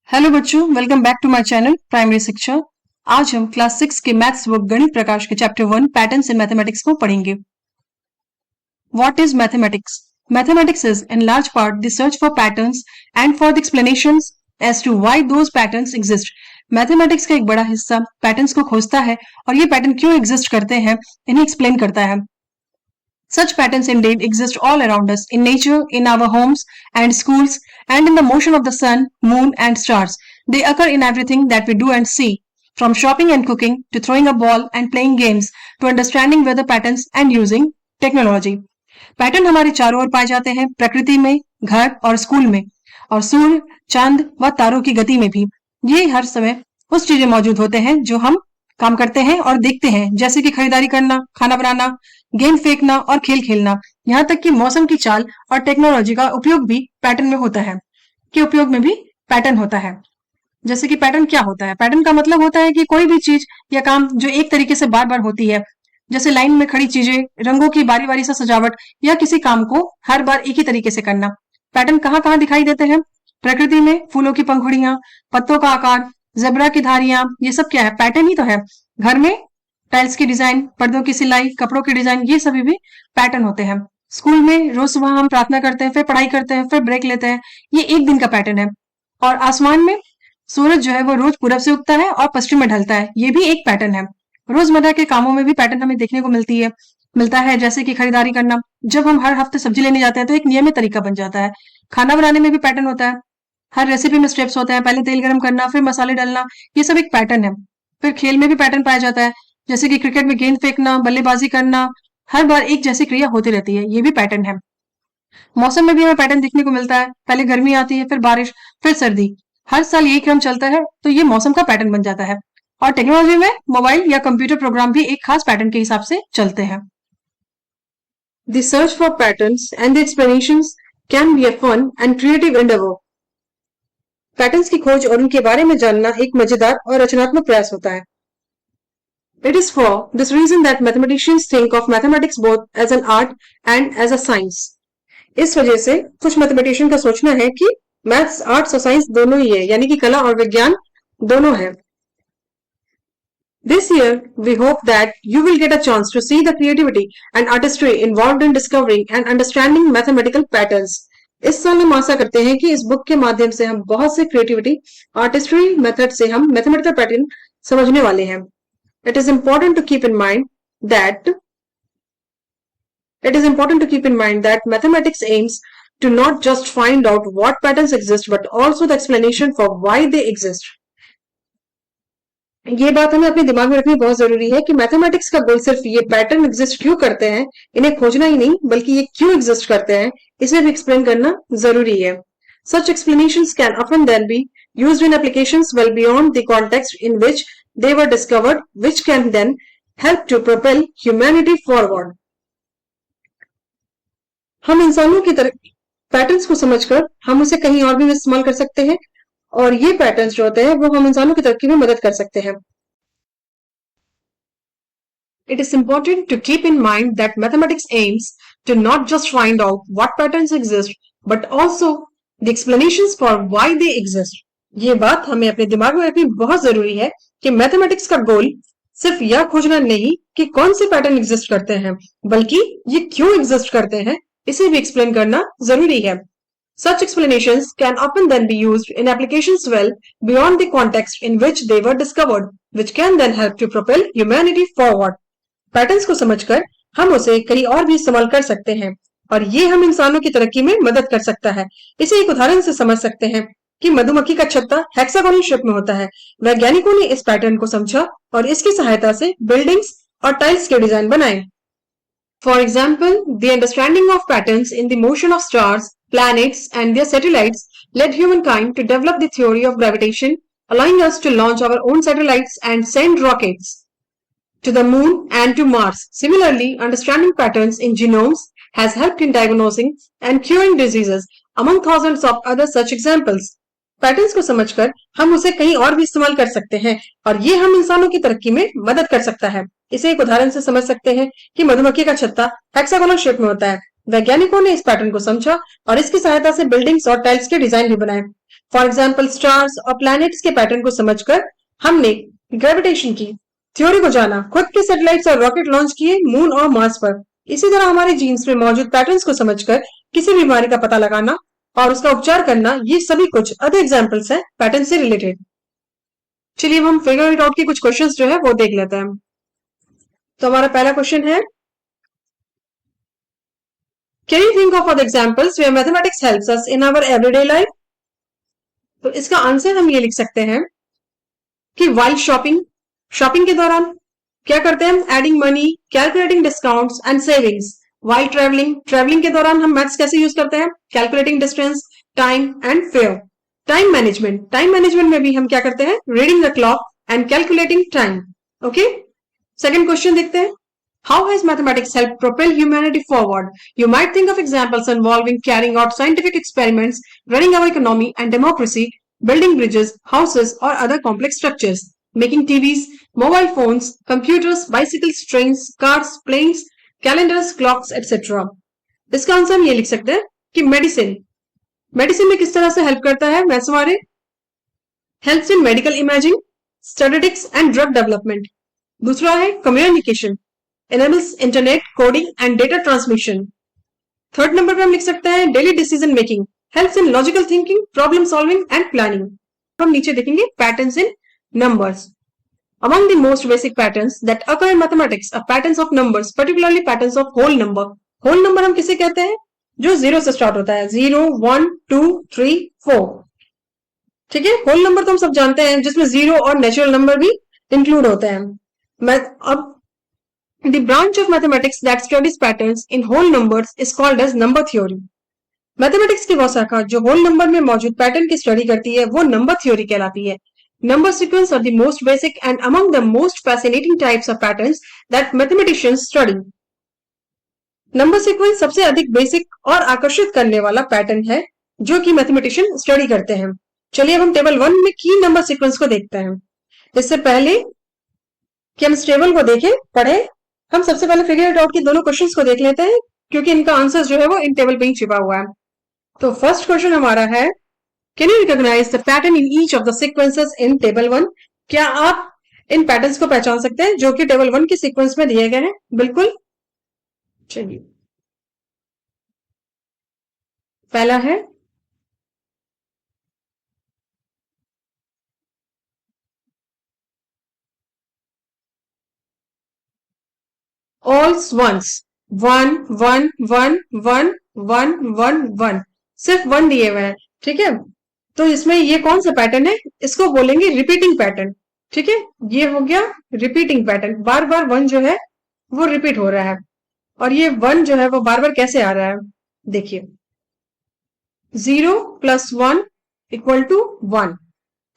Hello बच्चों, welcome back to my channel primary शिक्षा। आज हम क्लास 6 के मैथ्स बुक गणित प्रकाश के चैप्टर 1 पैटर्न्स इन मैथमेटिक्स को पढ़ेंगे। What is mathematics? Mathematics is in large part the search for patterns and for the explanations as to why those patterns exist. Mathematics का एक बड़ा हिस्सा पैटर्न्स को खोजता है और ये पैटर्न क्यों एग्जिस्ट करते हैं इन्हें एक्सप्लेन करता है। Such patterns indeed exist all around us, in nature, in our homes and schools, and in the motion of the sun, moon, and stars. They occur in everything that we do and see, from shopping and cooking to throwing a ball and playing games to understanding weather patterns and using technology. Pattern हमारे चारों ओर पाए जाते हैं, प्रकृति में, घर और school में, और सूर्य, चांद व तारों की गति में भी। ये हर समय उस चीजें मौजूद होते हैं जो हम काम करते हैं और देखते हैं, जैसे कि खरीदारी करना, खाना बनाना, गेंद फेंकना और खेल खेलना। यहाँ तक कि मौसम की चाल और टेक्नोलॉजी का उपयोग भी पैटर्न में होता है, के उपयोग में भी पैटर्न होता है। जैसे कि पैटर्न क्या होता है? पैटर्न का मतलब होता है कि कोई भी चीज या काम जो एक तरीके से बार बार होती है, जैसे लाइन में खड़ी चीजें, रंगों की बारी बारी से सजावट या किसी काम को हर बार एक ही तरीके से करना। पैटर्न कहाँ कहाँ दिखाई देते हैं? प्रकृति में फूलों की पंखुड़ियां, पत्तों का आकार, जेब्रा की धारियां, ये सब क्या है? पैटर्न ही तो है। घर में टाइल्स की डिजाइन, पर्दों की सिलाई, कपड़ों की डिजाइन, ये सभी भी पैटर्न होते हैं। स्कूल में रोज सुबह हम प्रार्थना करते हैं, फिर पढ़ाई करते हैं, फिर ब्रेक लेते हैं, ये एक दिन का पैटर्न है। और आसमान में सूरज जो है वो रोज पूरब से उगता है और पश्चिम में ढलता है, ये भी एक पैटर्न है। रोजमर्रा के कामों में भी पैटर्न हमें देखने को मिलता है, जैसे कि खरीदारी करना। जब हम हर हफ्ते सब्जी लेने जाते हैं तो एक नियमित तरीका बन जाता है। खाना बनाने में भी पैटर्न होता है, हर रेसिपी में स्टेप्स होते हैं, पहले तेल गरम करना, फिर मसाले डालना, ये सब एक पैटर्न है। फिर खेल में भी पैटर्न पाया जाता है, जैसे कि क्रिकेट में गेंद फेंकना, बल्लेबाजी करना, हर बार एक जैसी क्रिया होती रहती है, ये भी पैटर्न है। मौसम में भी हमें पैटर्न देखने को मिलता है, पहले गर्मी आती है, फिर बारिश, फिर सर्दी, हर साल यही क्रम चलता है, तो ये मौसम का पैटर्न बन जाता है। और टेक्नोलॉजी में मोबाइल या कंप्यूटर प्रोग्राम भी एक खास पैटर्न के हिसाब से चलते हैं। The search for patterns and the explanations can be a fun and creative endeavor. Patterns की खोज और उनके बारे में जानना एक मजेदार और रचनात्मक प्रयास होता है। It is for this reason that mathematicians think of mathematics both as an art and as a science. इस वजह से कुछ मैथमेटिशियन का सोचना है कि मैथ्स, आर्ट्स और साइंस दोनों ही है, यानी कि कला और विज्ञान दोनों है। This year, we hope that you will get a chance to see the creativity and artistry involved in discovering and understanding mathematical patterns. इस साल हम आशा करते हैं कि इस बुक के माध्यम से हम बहुत से क्रिएटिविटी, आर्टिस्ट्री मेथड से हम मैथमेटिकल पैटर्न समझने वाले हैं। It is important to keep in mind that mathematics aims to not just find out what patterns exist but also the explanation for why they exist. ये बात हमें अपने दिमाग में रखनी बहुत जरूरी है कि मैथमेटिक्स का गोल सिर्फ ये पैटर्न एग्जिस्ट क्यों करते हैं, इन्हें खोजना ही नहीं, बल्कि ये क्यों एग्जिस्ट करते हैं, इसे भी एक्सप्लेन करना जरूरी है। Such explanations can often then be used in applications well beyond the context in which they were discovered, which can then help to propel humanity forward. हम इंसानों की तरह पैटर्न्स को समझकर हम उसे कहीं और भी इस्तेमाल कर सकते हैं, और ये पैटर्न्स जो होते हैं वो हम इंसानों की तरक्की में मदद कर सकते हैं। It is important to keep in mind that mathematics aims to not just find out what patterns exist, but also the explanations for why they exist. ये बात हमें अपने दिमाग में रखनी बहुत जरूरी है कि मैथमेटिक्स का गोल सिर्फ यह खोजना नहीं कि कौन से पैटर्न एग्जिस्ट करते हैं, बल्कि ये क्यों एग्जिस्ट करते हैं, इसे भी एक्सप्लेन करना जरूरी है। Such explanations can often then be used in applications well beyond the context in which they were discovered, which can then help to propel humanity forward. Patterns को समझकर हम उसे कहीं और भी इस्तेमाल कर सकते हैं, और ये हम इंसानों की तरक्की में मदद कर सकता है। इसे एक उदाहरण से समझ सकते हैं कि मधुमक्खी का छत्ता हेक्सागोनल शेप में होता है। वैज्ञानिकों ने इस पैटर्न को समझा और इसकी सहायता से बिल्डिंग्स और टाइल्स के डिजाइन बनाए। For example, the understanding of patterns in the motion of stars, planets, and their satellites led humankind to develop the theory of gravitation, allowing us to launch our own satellites and send rockets to the moon and to Mars. Similarly, understanding patterns in genomes has helped in diagnosing and curing diseases, among thousands of other such examples. Patterns को समझकर हम उसे कहीं और भी इस्तेमाल कर सकते हैं, और ये हम इंसानों की तरक्की में मदद कर सकता है। इसे एक उदाहरण से समझ सकते हैं कि मधुमक्खी का छत्ता हेक्सागोनल शेप में होता है। वैज्ञानिकों ने इस पैटर्न को समझा और इसकी सहायता से बिल्डिंग्स और टाइल्स के डिजाइन भी बनाए। फॉर एग्जाम्पल स्टार्स और प्लैनेट्स के पैटर्न को समझकर हमने ग्रेविटेशन की थ्योरी को जाना, खुद के सैटेलाइट्स और रॉकेट लॉन्च किए मून और मार्स पर। इसी तरह हमारे जीन्स में मौजूद पैटर्न्स को समझकर किसी बीमारी का पता लगाना और उसका उपचार करना, ये सभी कुछ अदर एग्जाम्पल्स हैं पैटर्न से रिलेटेड। चलिए हम फिगर इट आउट के कुछ क्वेश्चंस जो है वो देख लेते हैं। तो हमारा पहला क्वेश्चन है, can you think of other examples where mathematics helps us in our everyday life? तो इसका आंसर हम ये लिख सकते हैं कि वाइल शॉपिंग के दौरान क्या करते हैं हम? Adding money, calculating discounts and savings. While travelling के दौरान हम मैथ्स कैसे यूज करते हैं? Calculating distance, time and fair. Time management में भी हम क्या करते हैं? Reading the clock and calculating time. Okay, second question देखते हैं। How has mathematics helped propel humanity forward? You might think of examples involving carrying out scientific experiments, running our economy and democracy, building bridges, houses, or other complex structures, making TVs, mobile phones, computers, bicycles, trains, cars, planes, calendars, clocks, etc. इसका answer हम ये लिख सकते हैं कि medicine में किस तरह से हेल्प करता है मैथ्स हमारे? Helps in medical imaging, statistics and drug development. दूसरा है communication, enables internet, coding and data transmission. Third number पे हम लिख सकते हैं daily decision making, helps in logical thinking, problem solving and planning. हम नीचे देखेंगे patterns in numbers. Among the most basic patterns that occur in mathematics are patterns of numbers, particularly patterns of whole number. Whole number हम किसे कहते हैं? जो zero से start होता है, 0, 1, 2, 3, 4। ठीक है, होल नंबर तो हम सब जानते हैं जिसमें जीरो और नेचुरल नंबर भी इंक्लूड होते हैं। अब the branch of mathematics that studies patterns in whole numbers is called as number theory. Mathematics की वो शाखा जो होल नंबर में मौजूद पैटर्न की स्टडी करती है वो नंबर थ्योरी कहलाती है। Number sequence are the most basic and among the most fascinating types of patterns that mathematicians study. Number sequence सबसे अधिक बेसिक और आकर्षित करने वाला पैटर्न है जो कि मैथमेटिशियन स्टडी करते हैं। चलिए अब हम टेबल 1 में की नंबर सीक्वेंस को देखते हैं। इससे पहले कि हम इस टेबल को देखें, पढ़ें, हम सबसे पहले फिगर इट आउट के दोनों क्वेश्चंस को देख लेते हैं क्योंकि इनका आंसर जो है वो इन टेबल पे ही छिपा हुआ है। तो फर्स्ट क्वेश्चन हमारा है, can you recognise the pattern in each of the sequences in table 1? क्या आप इन पैटर्न्स को पहचान सकते हैं जो कि टेबल 1 के सीक्वेंस में दिए गए हैं? बिल्कुल। चलिए, पहला है ऑल्स वंस, 1 1 1 1 1 1 1, सिर्फ 1 दिए हुए हैं। ठीक है, तो इसमें ये कौन सा पैटर्न है? इसको बोलेंगे रिपीटिंग पैटर्न। ठीक है, ये हो गया रिपीटिंग पैटर्न, बार बार 1 जो है वो रिपीट हो रहा है। और ये 1 जो है वो बार बार कैसे आ रहा है? देखिए, 0 + 1 = 1,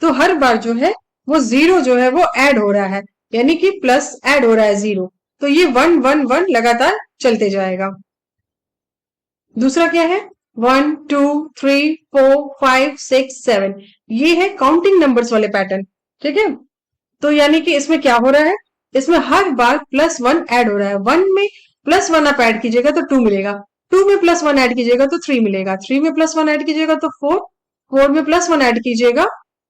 तो हर बार जो है वो 0 जो है वो ऐड हो रहा है, यानी कि प्लस ऐड हो रहा है 0, तो ये 1 1 1 लगातार चलते जाएगा। दूसरा क्या है? 1 2 3 4 5 6 7, ये है काउंटिंग नंबर्स वाले पैटर्न। ठीक है, तो यानी कि इसमें क्या हो रहा है? इसमें हर बार +1 ऐड हो रहा है। 1 में +1 आप ऐड कीजिएगा तो 2 मिलेगा, 2 में +1 ऐड कीजिएगा तो 3 मिलेगा, 3 में +1 ऐड कीजिएगा तो 4, 4 में +1 ऐड कीजिएगा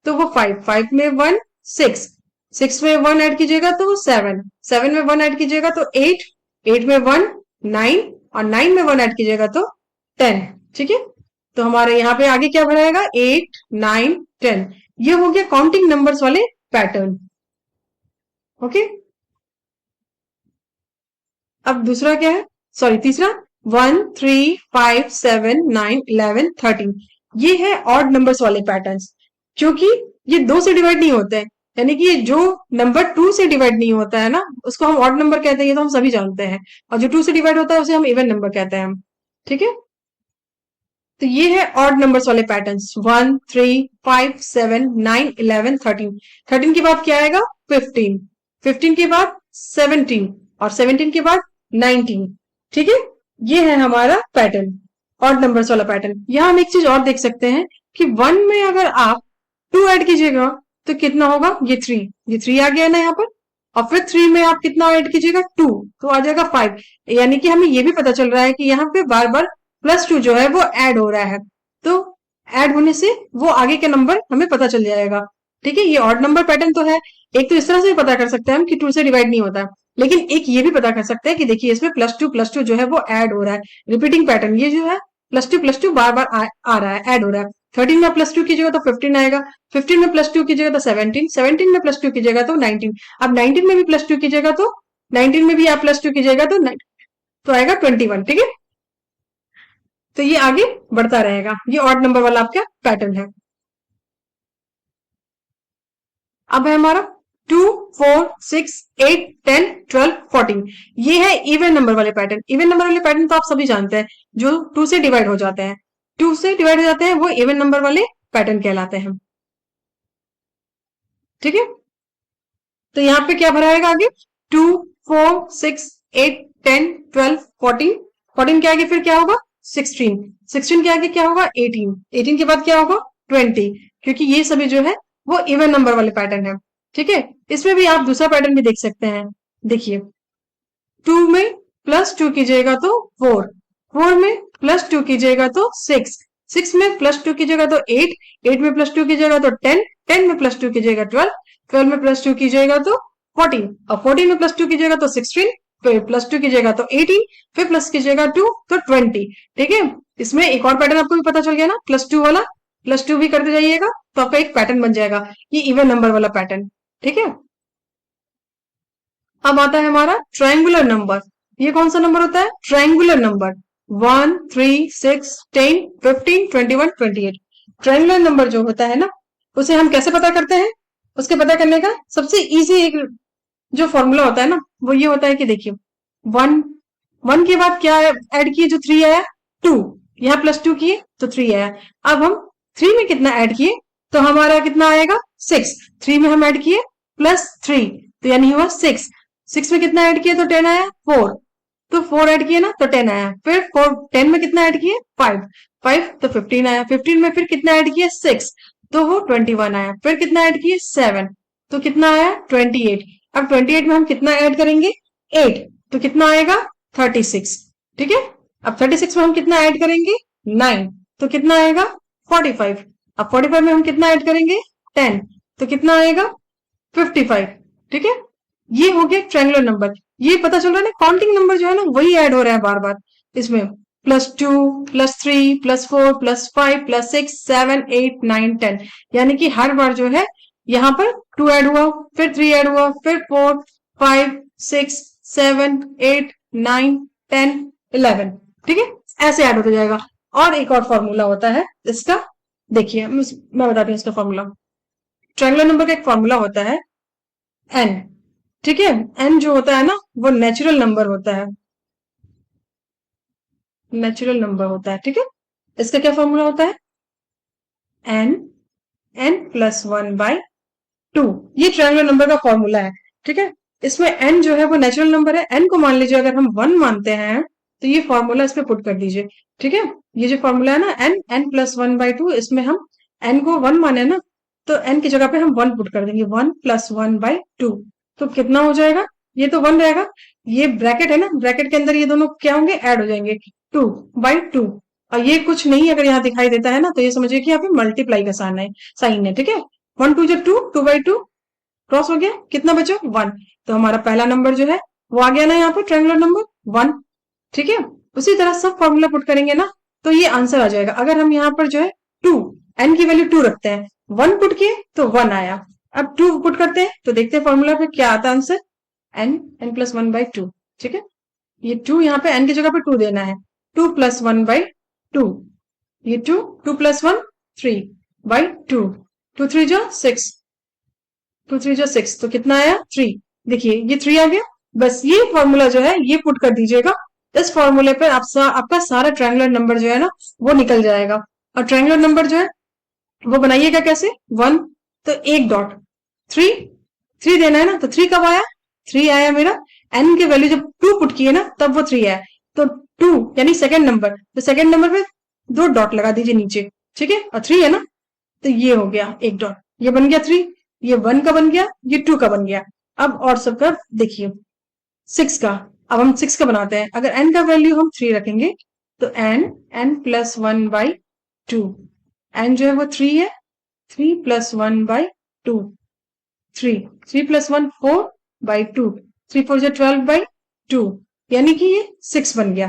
तो वो 5, 5 में 1 6, 6 में 1 ऐड कीजिएगा तो 7, 7 में 1 ऐड कीजिएगा तो 8, 8 में 1 9, और 9 में 1 ऐड कीजिएगा तो 10। ठीक है, तो हमारे यहाँ पे आगे क्या बनाएगा? 8 9 10, ये हो गया काउंटिंग नंबर्स वाले पैटर्न। ओके, अब दूसरा क्या है? सॉरी, तीसरा 1 3 5 7 9 11 13, ये है ऑड नंबर्स वाले पैटर्न्स, क्योंकि ये 2 से डिवाइड नहीं होते हैं, यानी कि ये जो नंबर 2 से डिवाइड नहीं होता है ना उसको हम ऑड नंबर कहते हैं, ये तो हम सभी जानते हैं, और जो 2 से डिवाइड होता है उसे हम इवन नंबर कहते हैं। ठीक है, तो ये है ऑड नंबर्स वाले पैटर्न्स, 1 3 5 7 9 11 13, 13 के बाद क्या आएगा? 15, 15 के बाद 17, और 17 के बाद 19। ठीक है, ये है हमारा पैटर्न, ऑड नंबर्स वाला पैटर्न। यहां हम एक चीज और देख सकते हैं कि 1 में अगर आप 2 ऐड कीजिएगा तो कितना होगा? ये 3, ये 3 आ गया ना यहाँ पर, और फिर 3 में आप कितना ऐड कीजिएगा? 2, तो आ जाएगा 5, यानी कि हमें ये भी पता चल रहा है कि यहाँ पे बार बार +2 जो है वो ऐड हो रहा है। तो ऐड होने से वो आगे के नंबर हमें पता चल जाएगा। ठीक है, ये ऑड नंबर पैटर्न तो है। एक तो इस तरह से भी पता कर सकते हैं हम कि 2 से डिवाइड नहीं होता है, लेकिन एक ये भी पता कर सकते हैं कि देखिए इसमें प्लस टू जो है वो ऐड हो रहा है। रिपीटिंग पैटर्न ये जो है प्लस टू बार बार आ रहा है, ऐड हो रहा है। 13 में प्लस टू कीजिएगा तो 15 आएगा, 15 में प्लस टू कीजिएगा तो 17, 17 में प्लस टू कीजिएगा तो 19। अब 19 में भी प्लस टू कीजिएगा तो 19 में भी आप प्लस टू कीजिएगा तो आएगा 21। ठीक है, तो ये आगे बढ़ता रहेगा। ये ऑड नंबर वाला आपका पैटर्न है। अब है हमारा 2, 4, 6, 8, 10, 12, 14। ये है इवन नंबर वाले पैटर्न। इवन नंबर वाले पैटर्न तो आप सभी जानते हैं, जो 2 से डिवाइड हो जाते हैं। 2 से डिवाइड हो जाते हैं वो इवन नंबर वाले पैटर्न कहलाते हैं। ठीक है, तो यहाँ पे क्या भरा आएगा आगे? 2, 4, 6, 8, 10, 12, 14। 14 के आगे फिर क्या होगा? 16। 16 के आगे क्या होगा? 18। 18 के बाद क्या होगा? 20, क्योंकि ये सभी जो है वो इवन नंबर वाले पैटर्न है। ठीक है, इसमें भी आप दूसरा पैटर्न भी देख सकते हैं। देखिए 2 में प्लस 2 कीजिएगा तो 4, 4 में प्लस 2 कीजिएगा तो 6, 6 में प्लस 2 कीजिएगा तो 8, 8 में प्लस 2 कीजिएगा तो 10, 10 में प्लस 2 कीजिएगा 12, 12 में प्लस 2 कीजिएगा तो 14, और 14 में प्लस 2 कीजिएगा तो 16, फिर प्लस 2 कीजिएगा तो 18, फिर प्लस कीजिएगा 2 तो 20। ठीक है, इसमें एक और पैटर्न आपको भी पता चल गया ना, प्लस 2 वाला। प्लस 2 भी करते जाइएगा तो आपका एक पैटर्न बन जाएगा, ये इवन नंबर वाला पैटर्न। ठीक है, अब आता है हमारा ट्रायंगुलर नंबर। ये कौन सा नंबर होता है? Triangular number. 1, 3, 6, 10, 15, 21, 28। ट्रायंगुलर नंबर जो होता है ना, उसे हम कैसे पता करते हैं? उसके पता करने का सबसे इजी एक जो फॉर्मूला होता है ना, वो ये होता है कि देखिए 1, 1 के बाद क्या ऐड किए जो 3 आया? 2। यहाँ प्लस 2 किए तो 3 आया। अब हम 3 में कितना ऐड किए तो हमारा कितना आएगा? 6। 3 में हम ऐड किए प्लस 3, तो यानी हुआ 6। 6 में कितना ऐड किया तो 10 आया? 4। तो 4 ऐड किए ना तो 10 आया। फिर 4 10 में कितना ऐड किए? 5, 5 तो 15 आया। 15 में फिर कितना ऐड किया? 6, तो वो 21 आया। फिर कितना ऐड किए? 7, तो कितना आया? 28। अब 28 में हम कितना ऐड करेंगे? 8, तो कितना आएगा? 36। ठीक है, अब 36 में हम कितना ऐड करेंगे? 9, तो कितना आएगा? 45। अब 45 में हम कितना ऐड करेंगे? 10, तो कितना आएगा? 55। ठीक है, ये हो गया ट्रायंगुलर नंबर। ये पता चल रहा है ना, काउंटिंग नंबर जो है ना वही ऐड हो रहा है बार बार इसमें। +2, +3, +4, +5, +6, 7, 8, 9, 10, यानी कि हर बार जो है यहाँ पर 2 ऐड हुआ, फिर 3 ऐड हुआ, फिर 4, 5, 6, 7, 8, 9, 10, 11। ठीक है, ऐसे ऐड होता जाएगा। और एक और फॉर्मूला होता है इसका, देखिए मैं बताती हूँ इसका फॉर्मूला। ट्रायंगुलर नंबर का एक फॉर्मूला होता है n। ठीक है, n जो होता है ना वो नेचुरल नंबर होता है, नेचुरल नंबर होता है। ठीक है, इसका क्या फॉर्मूला होता है? n, n+1/2। ये ट्रायंगुलर नंबर का फॉर्मूला है। ठीक है, इसमें n जो है वो नेचुरल नंबर है। n को मान लीजिए अगर हम 1 मानते हैं तो ये फॉर्मूला इसमें पुट कर दीजिए। ठीक है, ये जो फॉर्मूला है ना n+1/2, इसमें हम n को 1 माने ना, तो n की जगह पे हम 1 पुट कर देंगे। 1+1/2, तो कितना हो जाएगा? ये तो 1 रहेगा। ये ब्रैकेट है ना, ब्रैकेट के अंदर ये दोनों क्या होंगे? ऐड हो जाएंगे। 2/2। और ये कुछ नहीं अगर यहाँ दिखाई देता है ना तो ये समझिए कि यहाँ पे मल्टीप्लाई का साइन है। ठीक है, 1 2 जो 2, 2/2 क्रॉस हो गया, कितना बचा? 1। तो हमारा पहला नंबर जो है वो आ गया ना यहाँ पे ट्रायंगुलर नंबर 1। ठीक है, उसी तरह सब फॉर्मूला पुट करेंगे ना तो ये आंसर आ जाएगा। अगर हम यहाँ पर जो है 2, n की वैल्यू 2 रखते हैं, 1 पुट किए तो 1 आया। अब 2 पुट करते हैं तो देखते हैं फॉर्मूला पे क्या आता है आंसर, n+1/2। ठीक है, ये 2 यहाँ पे n की जगह पे 2 देना है, 2+1/2। ये 2, 2+1 3/2, 2 3 जो 6, 2 3 जो 6, तो कितना आया? 3। देखिए ये 3 आ गया। बस ये फॉर्मूला जो है ये पुट कर दीजिएगा। इस फॉर्मूले पर आपका सारा ट्रायंगुलर नंबर जो है ना वो निकल जाएगा। और ट्रायंगुलर नंबर जो है वो बनाइएगा कैसे? 1, तो एक डॉट, 3, 3 देना है ना, तो 3 कब आया? 3 आया मेरा। n की वैल्यू जब 2 पुट किए ना तब वो 3 आया, तो 2 यानी सेकंड नंबर, तो सेकंड नंबर पे 2 डॉट लगा दीजिए नीचे। ठीक है, और 3 है ना, तो ये हो गया एक डॉट, ये बन गया 3, ये 1 का बन गया, ये 2 का बन गया। अब और सबका देखिए 6 का, अब हम 6 का बनाते हैं। अगर n का वैल्यू हम 3 रखेंगे तो n+1/2, एन जो है वो 3 है, 3 + 1/2, 3, 3 + 1 4/2, 3 4 जा 12/2, यानी कि ये 6 बन गया।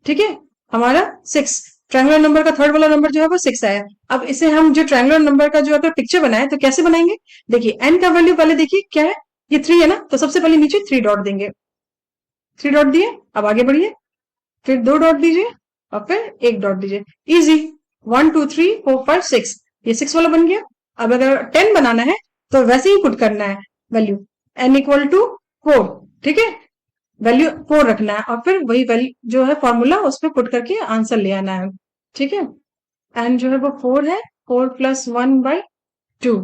ठीक है, हमारा 6 ट्रायंगुलर नंबर का थर्ड वाला नंबर जो है वो 6 आया। अब इसे हम जो ट्रायंगुलर नंबर का जो अगर पिक्चर बनाए तो कैसे बनाएंगे? देखिए एन का वैल्यू पहले देखिए क्या है, ये 3 है ना, तो सबसे पहले नीचे 3 डॉट देंगे, 3 डॉट दिए, अब आगे बढ़िए, फिर 2 डॉट दीजिए और फिर 1 डॉट दीजिए, इजी। 1 2 3 4 5 6, ये 6 वाला बन गया। अब अगर 10 बनाना है तो वैसे ही पुट करना है वैल्यू, n = 4, ठीक है, वैल्यू 4 रखना है और फिर वही वैल्यू जो है फॉर्मूला उसमें पुट करके आंसर ले आना है। ठीक है, एन जो है वो 4 है, 4 + 1/2,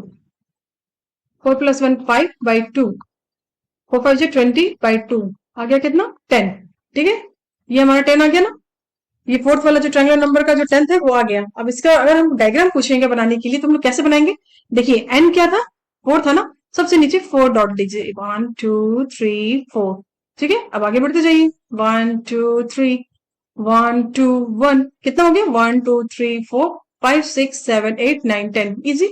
4 + 1 5/2, 4 5 जो 20/2, आ गया कितना 10। ठीक है, ये हमारा 10 आ गया ना, ये फोर्थ वाला जो ट्रायंगुलर नंबर का जो 10th है वो आ गया। अब इसका अगर हम डायग्राम पूछेंगे बनाने के लिए तो हम लोग कैसे बनाएंगे? देखिए एन क्या था, 4 था ना, सबसे नीचे 4 डॉट दीजिए, 1 2 3 4। ठीक है, अब आगे बढ़ते जाइए, 1 2 3, 1 2 1, कितना हो गया, 1 2 3 4 5 6 7 8 9 10, इजी।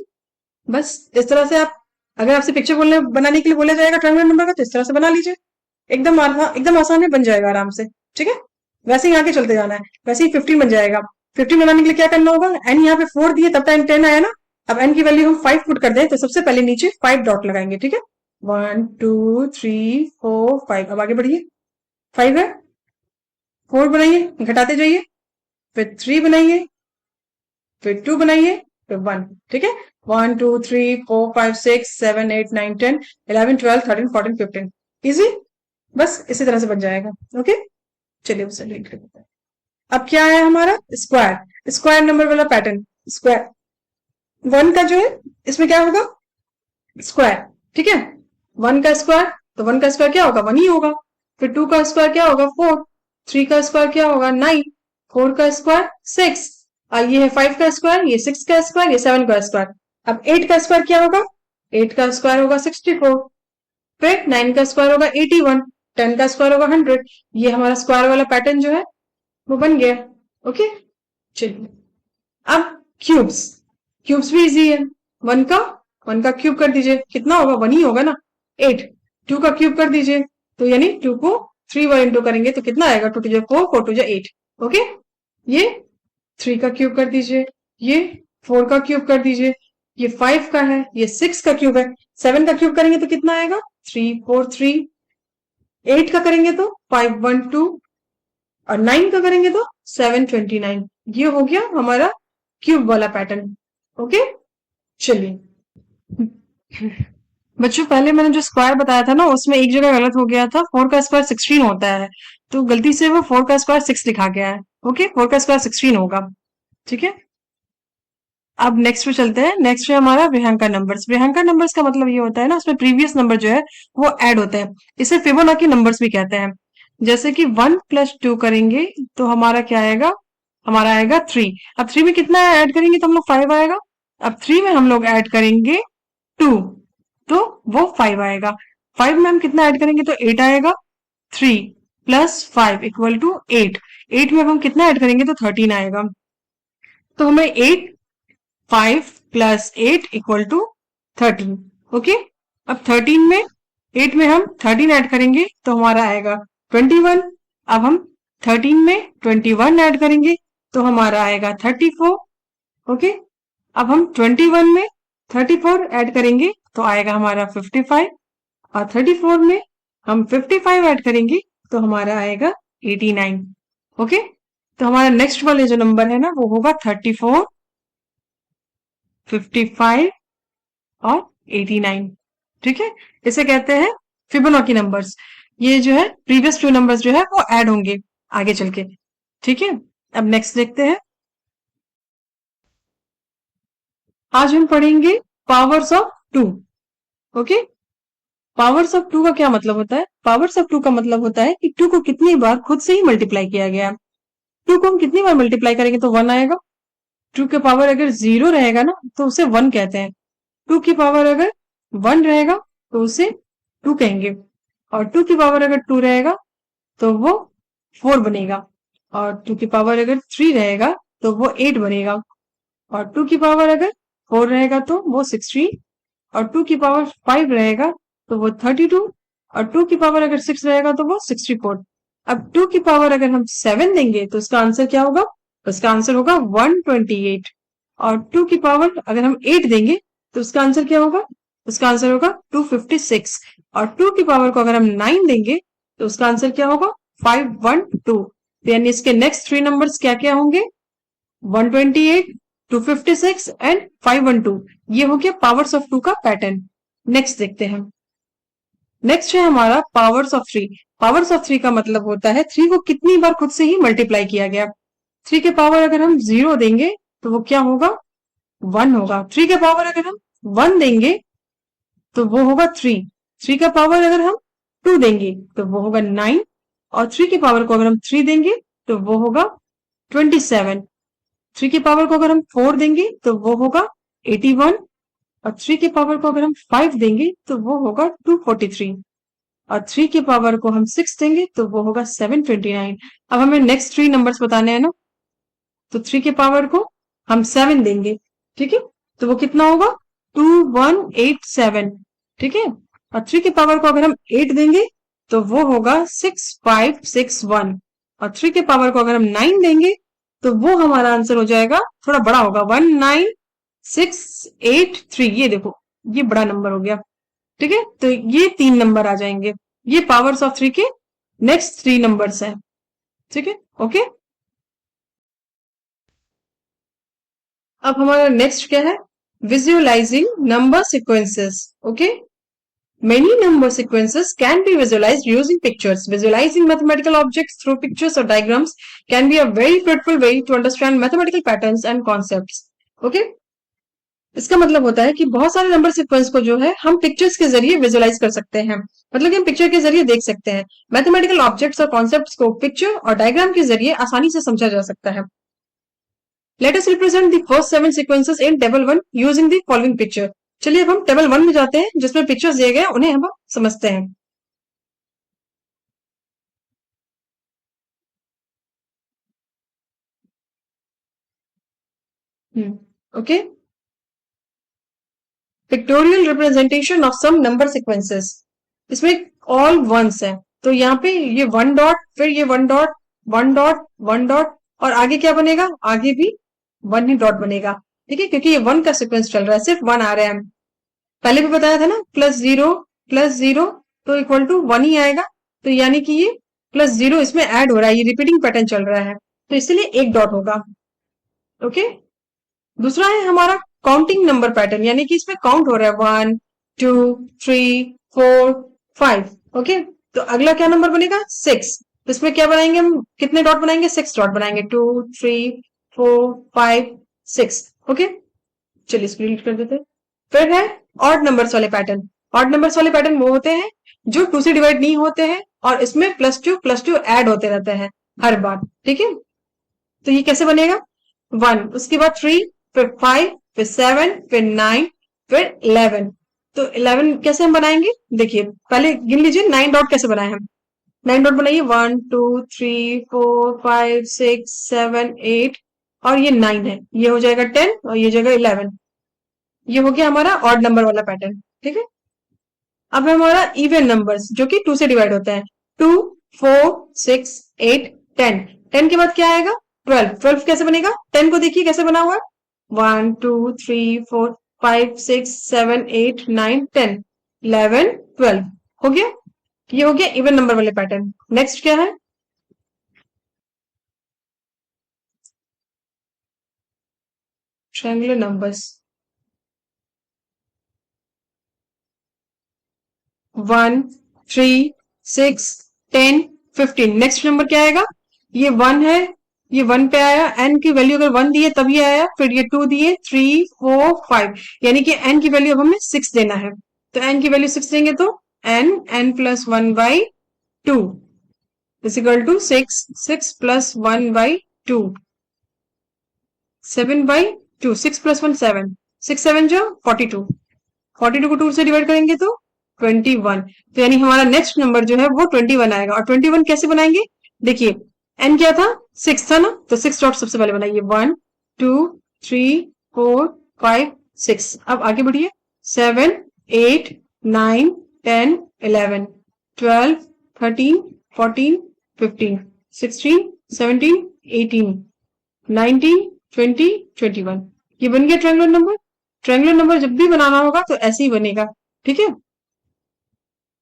बस इस तरह से आप, अगर आपसे पिक्चर बोलने बनाने के लिए बोला जाएगा ट्रायंगुलर नंबर का तो इस तरह से बना लीजिए, एकदम आसान में बन जाएगा आराम से। ठीक है, वैसे ही आगे चलते जाना है, वैसे ही 15 बन जाएगा। 15 बनाने के लिए क्या करना होगा, एन यहाँ पे 4 दिए तब टाइम 10 आया ना, अब एन की वैल्यू हम 5 पुट कर दें तो सबसे पहले नीचे 5 डॉट लगाएंगे। ठीक है, 1 2 3 4 5, अब आगे बढ़िए, 5 है, 4 बनाइए, घटाते जाइए, फिर 3 बनाइए, फिर 2 बनाइए, फिर 1। ठीक है, 1 2 3 4 5 6 7 8 9 10 11 12 13 14 15, इजी। बस इसी तरह से बन जाएगा। ओके, चलिए उसे लिख लेते हैं। अब क्या है हमारा, स्क्वायर, स्क्वायर नंबर वाला पैटर्न, स्क्वायर 1 का जो है इसमें क्या होगा, स्क्वायर। ठीक है, 1 का स्क्वायर, तो 1 का स्क्वायर क्या होगा, 1 ही होगा। फिर 2 का स्क्वायर क्या होगा, 4, 3 का स्क्वायर क्या होगा, 9, 4 का स्क्वायर 6, ये है 5 का स्क्वायर, ये 6 का स्क्वायर, ये 7 का स्क्वायर। अब 8 का स्क्वायर क्या होगा, 8 का स्क्वायर होगा 64, फिर 9 का स्क्वायर होगा 81, 10 का स्क्वायर होगा 100। ये हमारा स्क्वायर वाला पैटर्न जो है वो बन गया। ओके, चलिए अब क्यूब्स, क्यूब्स भी इजी है। वन का क्यूब कर दीजिए, कितना होगा, 1 ही होगा ना, 8। 2 का क्यूब कर दीजिए, तो यानी 2 को 3 बार इंटू करेंगे तो कितना आएगा, 2 2 जा 4, 4 2 जा 8। ओके, ये 3 का क्यूब कर दीजिए, ये 4 का क्यूब कर दीजिए, ये 5 का है, ये 6 का क्यूब है, 7 का क्यूब करेंगे तो कितना आएगा, 3 4 3, 8 का करेंगे तो 5 1 2, और 9 का करेंगे तो 7 29। ये हो गया हमारा क्यूब वाला पैटर्न। ओके, चलिए बच्चों पहले मैंने जो स्क्वायर बताया था ना उसमें एक जगह गलत हो गया था, 4 का स्क्वायर 16 होता है, तो गलती से वो 4 का स्क्वायर 6 लिखा गया है। ओके, 4 का स्क्वायर 16 होगा। ठीक है, अब नेक्स्ट पे चलते हैं। नेक्स्ट है हमारा प्रियंका नंबर्स। प्रियंका नंबर्स का मतलब ये होता है ना, उसमें प्रीवियस नंबर जो है वो ऐड होते हैं, इसे फिबोनाची नंबर्स भी कहते हैं। जैसे कि 1 + 2 करेंगे तो हमारा क्या आएगा, हमारा आएगा 3। अब 3 में कितना ऐड करेंगे तो हम लोग 5 आएगा। अब 3 में हम लोग ऐड करेंगे 2, तो वो 5 आएगा। 5 में हम कितना ऐड करेंगे तो 8 आएगा। 3 + 5 = 8, 8 में अब हम कितना ऐड करेंगे तो 13 आएगा। तो हमें 8 5 + 8 = 13। ओके, अब 13 में 8 में हम 13 ऐड करेंगे तो हमारा आएगा 21। अब हम 13 में 21 ऐड करेंगे तो हमारा आएगा 34। ओके, अब हम 21 में 34 ऐड करेंगे तो आएगा हमारा 55, और 34 में हम 55 ऐड करेंगे तो हमारा आएगा 89। ओके, तो हमारा नेक्स्ट वाले जो नंबर है ना वो होगा 34, 55 और 89। ठीक है, इसे कहते हैं फिबोनाची नंबर्स। ये जो है प्रीवियस 2 नंबर्स जो है वो ऐड होंगे आगे चल के। ठीक है, अब नेक्स्ट देखते हैं। आज हम पढ़ेंगे powers of 2। Okay, powers of 2 का क्या मतलब होता है? पावर्स ऑफ 2 का मतलब होता है कि 2 को कितनी बार खुद से ही मल्टीप्लाई किया गया। 2 को हम कितनी बार मल्टीप्लाई करेंगे तो 1 आएगा। 2 के पावर अगर 0 रहेगा ना तो उसे 1 कहते हैं। 2 की पावर अगर 1 रहेगा तो उसे 2 कहेंगे, और 2 की पावर अगर 2 रहेगा तो वो 4 बनेगा, और 2 की पावर अगर 3 रहेगा तो वो 8 बनेगा। और 2 की पावर अगर 4 रहेगा तो वो 16, और 2 की पावर 5 रहेगा तो वो 32, और 2 की पावर अगर 6 रहेगा तो वो 64। अब 2 की पावर अगर हम 7 देंगे तो उसका आंसर क्या होगा? उसका आंसर होगा 128। और 2 की पावर अगर हम 8 देंगे तो उसका आंसर क्या होगा? उसका आंसर होगा 256। और 2 की पावर को अगर हम 9 देंगे तो उसका आंसर क्या होगा? 512। तो यानी इसके नेक्स्ट थ्री नंबर्स क्या क्या होंगे? 128, 256 एंड 512। ये हो गया पावर्स ऑफ 2 का पैटर्न। नेक्स्ट देखते हैं। नेक्स्ट है हमारा पावर्स ऑफ 3। पावर्स ऑफ 3 का मतलब होता है 3 को कितनी बार खुद से ही मल्टीप्लाई किया गया। 3 के पावर अगर हम 0 देंगे तो वो क्या होगा? 1 होगा। 3 के पावर अगर हम 1 देंगे तो वो होगा 3। 3 का पावर अगर हम 2 देंगे तो वो होगा 9। और 3 की पावर को अगर हम 3 देंगे तो वो होगा 27। 3 की पावर को अगर हम 4 देंगे तो वो होगा 81। और 3 की पावर को अगर हम 5 देंगे तो वो होगा 243। और 3 की पावर को हम 6 देंगे तो वो होगा 729। अब हमें नेक्स्ट थ्री नंबर्स बताने हैं ना, तो 3 के पावर को हम 7 देंगे, ठीक है, तो वो कितना होगा? 2187। ठीक है। और 3 के पावर को अगर हम 8 देंगे तो वो होगा 6561। और 3 के पावर को अगर हम 9 देंगे तो वो हमारा आंसर हो जाएगा, थोड़ा बड़ा होगा, 19683। ये देखो, ये बड़ा नंबर हो गया। ठीक है, तो ये 3 नंबर आ जाएंगे। ये पावर्स ऑफ 3 के नेक्स्ट 3 नंबर्स हैं। ठीक है, ओके। अब हमारा नेक्स्ट क्या है? Visualising number sequences. Okay, many number sequences can be visualized using pictures. Visualizing mathematical objects through pictures or diagrams can be a very fruitful way to understand mathematical patterns and concepts. Okay, इसका मतलब होता है कि बहुत सारे number sequence को जो है हम पिक्चर्स के जरिए विजुअलाइज कर सकते हैं, मतलब कि हम पिक्चर के जरिए देख सकते हैं। मैथमेटिकल ऑब्जेक्ट्स और कॉन्सेप्ट्स को पिक्चर और डायग्राम के जरिए आसानी से समझा जा सकता है। Let us represent the first 7 sequences in table 1 using the following picture. चलिए अब हम टेबल 1 में जाते हैं जिसमें पिक्चर्स दिए गए उन्हें हम समझते हैं। Okay, pictorial representation of some number sequences. इसमें ऑल वंस है, तो यहाँ पे ये 1 डॉट, फिर ये 1 डॉट, 1 डॉट, 1 डॉट, और आगे क्या बनेगा? आगे भी 1 ही डॉट बनेगा। ठीक है, क्योंकि ये 1 का सीक्वेंस चल रहा है, सिर्फ 1 आ रहा है। पहले भी बताया था ना, प्लस जीरो तो इक्वल टू 1 ही आएगा। तो यानी कि ये प्लस 0 इसमें ऐड हो रहा है, ये रिपीटिंग पैटर्न चल रहा है, तो इसलिए एक डॉट होगा। ओके, दूसरा है हमारा काउंटिंग नंबर पैटर्न, यानी कि इसमें काउंट हो रहा है 1 2 3 4 5। ओके, तो अगला क्या नंबर बनेगा? 6। तो इसमें क्या बनाएंगे हम? कितने डॉट बनाएंगे? 6 डॉट बनाएंगे, 2 3 4 5 6। ओके, चलिए इसको डिलीट कर देते हैं। फिर है ऑड नंबर्स वाले पैटर्न। ऑड नंबर्स वाले पैटर्न वो होते हैं जो 2 से डिवाइड नहीं होते हैं और इसमें प्लस टू ऐड होते रहते हैं हर बार। ठीक है, तो ये कैसे बनेगा? 1, उसके बाद 3, फिर 5, फिर 7, फिर 9, फिर 11। तो 11 कैसे हम बनाएंगे? देखिए पहले गिन लीजिए 9 डॉट कैसे बनाए हम। 9 डॉट बनाइए, 1 2 3 4 5 6 7 8, और ये 9 है, ये हो जाएगा 10 और ये हो जाएगा 11। ये हो गया हमारा ऑड नंबर वाला पैटर्न। ठीक है, अब है हमारा इवन नंबर्स जो कि 2 से डिवाइड होता है। 2 4 6 8 10। 10 के बाद क्या आएगा? 12। 12 कैसे बनेगा? 10 को देखिए कैसे बना हुआ है, 1 2 3 4 5 6 7 8 9 10 11 12। हो गया, ये हो गया इवन नंबर वाले पैटर्न। नेक्स्ट क्या है? Triangular numbers. 1 3 6 10 15। नेक्स्ट नंबर क्या आएगा? ये 1 है, ये 1 पे आया, एन की वैल्यू अगर 1 दी है तब ये आया, फिर ये 2 दिए, 3 4 5, यानी कि एन की वैल्यू अब हमें 6 देना है। तो एन की वैल्यू 6 देंगे तो n plus 1 by 2 equal to 6, 6 plus 1 by 2, 7 by 2, 6 plus 1 7, 6 7 जो 42, 42 को 2 से डिवाइड करेंगे तो 21। तो यानी हमारा नेक्स्ट नंबर जो है वो 21 आएगा। और 21 कैसे बनाएंगे? देखिए एन क्या था? 6 था ना, तो 6 डॉट सबसे पहले बनाइए, 1 2 3 4 5 6। अब आगे बढ़िए। 7 8 9 10 11 12 13 14 15 16 17 18 19 20 21। ये बन गया ट्रायंगुलर नंबर। ट्रायंगुलर नंबर जब भी बनाना होगा तो ऐसे ही बनेगा। ठीक है।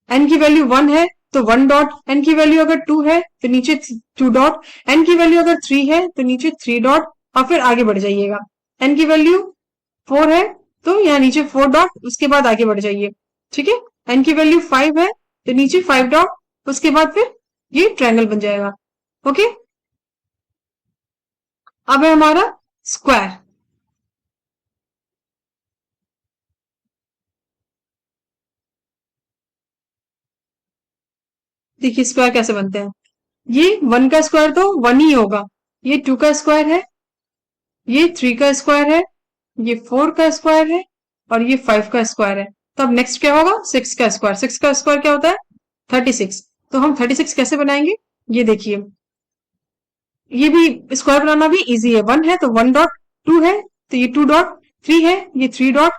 एन की वैल्यू 1 है तो 1 डॉट, एन की वैल्यू अगर 2 है तो नीचे 2 डॉट, एन की वैल्यू अगर 3 है तो नीचे 3 डॉट, और फिर आगे बढ़ जाइएगा। एन की वैल्यू 4 है तो यहाँ नीचे 4 डॉट, उसके बाद आगे बढ़ जाइए। ठीक है। एन की वैल्यू 5 है तो नीचे 5 डॉट, उसके बाद फिर ये ट्रायंगल बन जाएगा। ओके। अब है हमारा स्क्वायर। देखिए स्क्वायर कैसे बनते हैं। ये 1 का स्क्वायर तो 1 ही होगा, ये 2 का स्क्वायर है, ये 3 का स्क्वायर है, ये 4 का स्क्वायर है, और ये 5 का स्क्वायर है। तो अब नेक्स्ट क्या होगा, 6 का स्क्वायर। 6 का स्क्वायर क्या होता है, 36। तो हम 36 कैसे बनाएंगे, ये देखिए। ये भी स्क्वायर बनाना भी इजी है। 1 है तो 1 डॉट, 2 है तो ये 2 डॉट, 3 है ये 3 डॉट,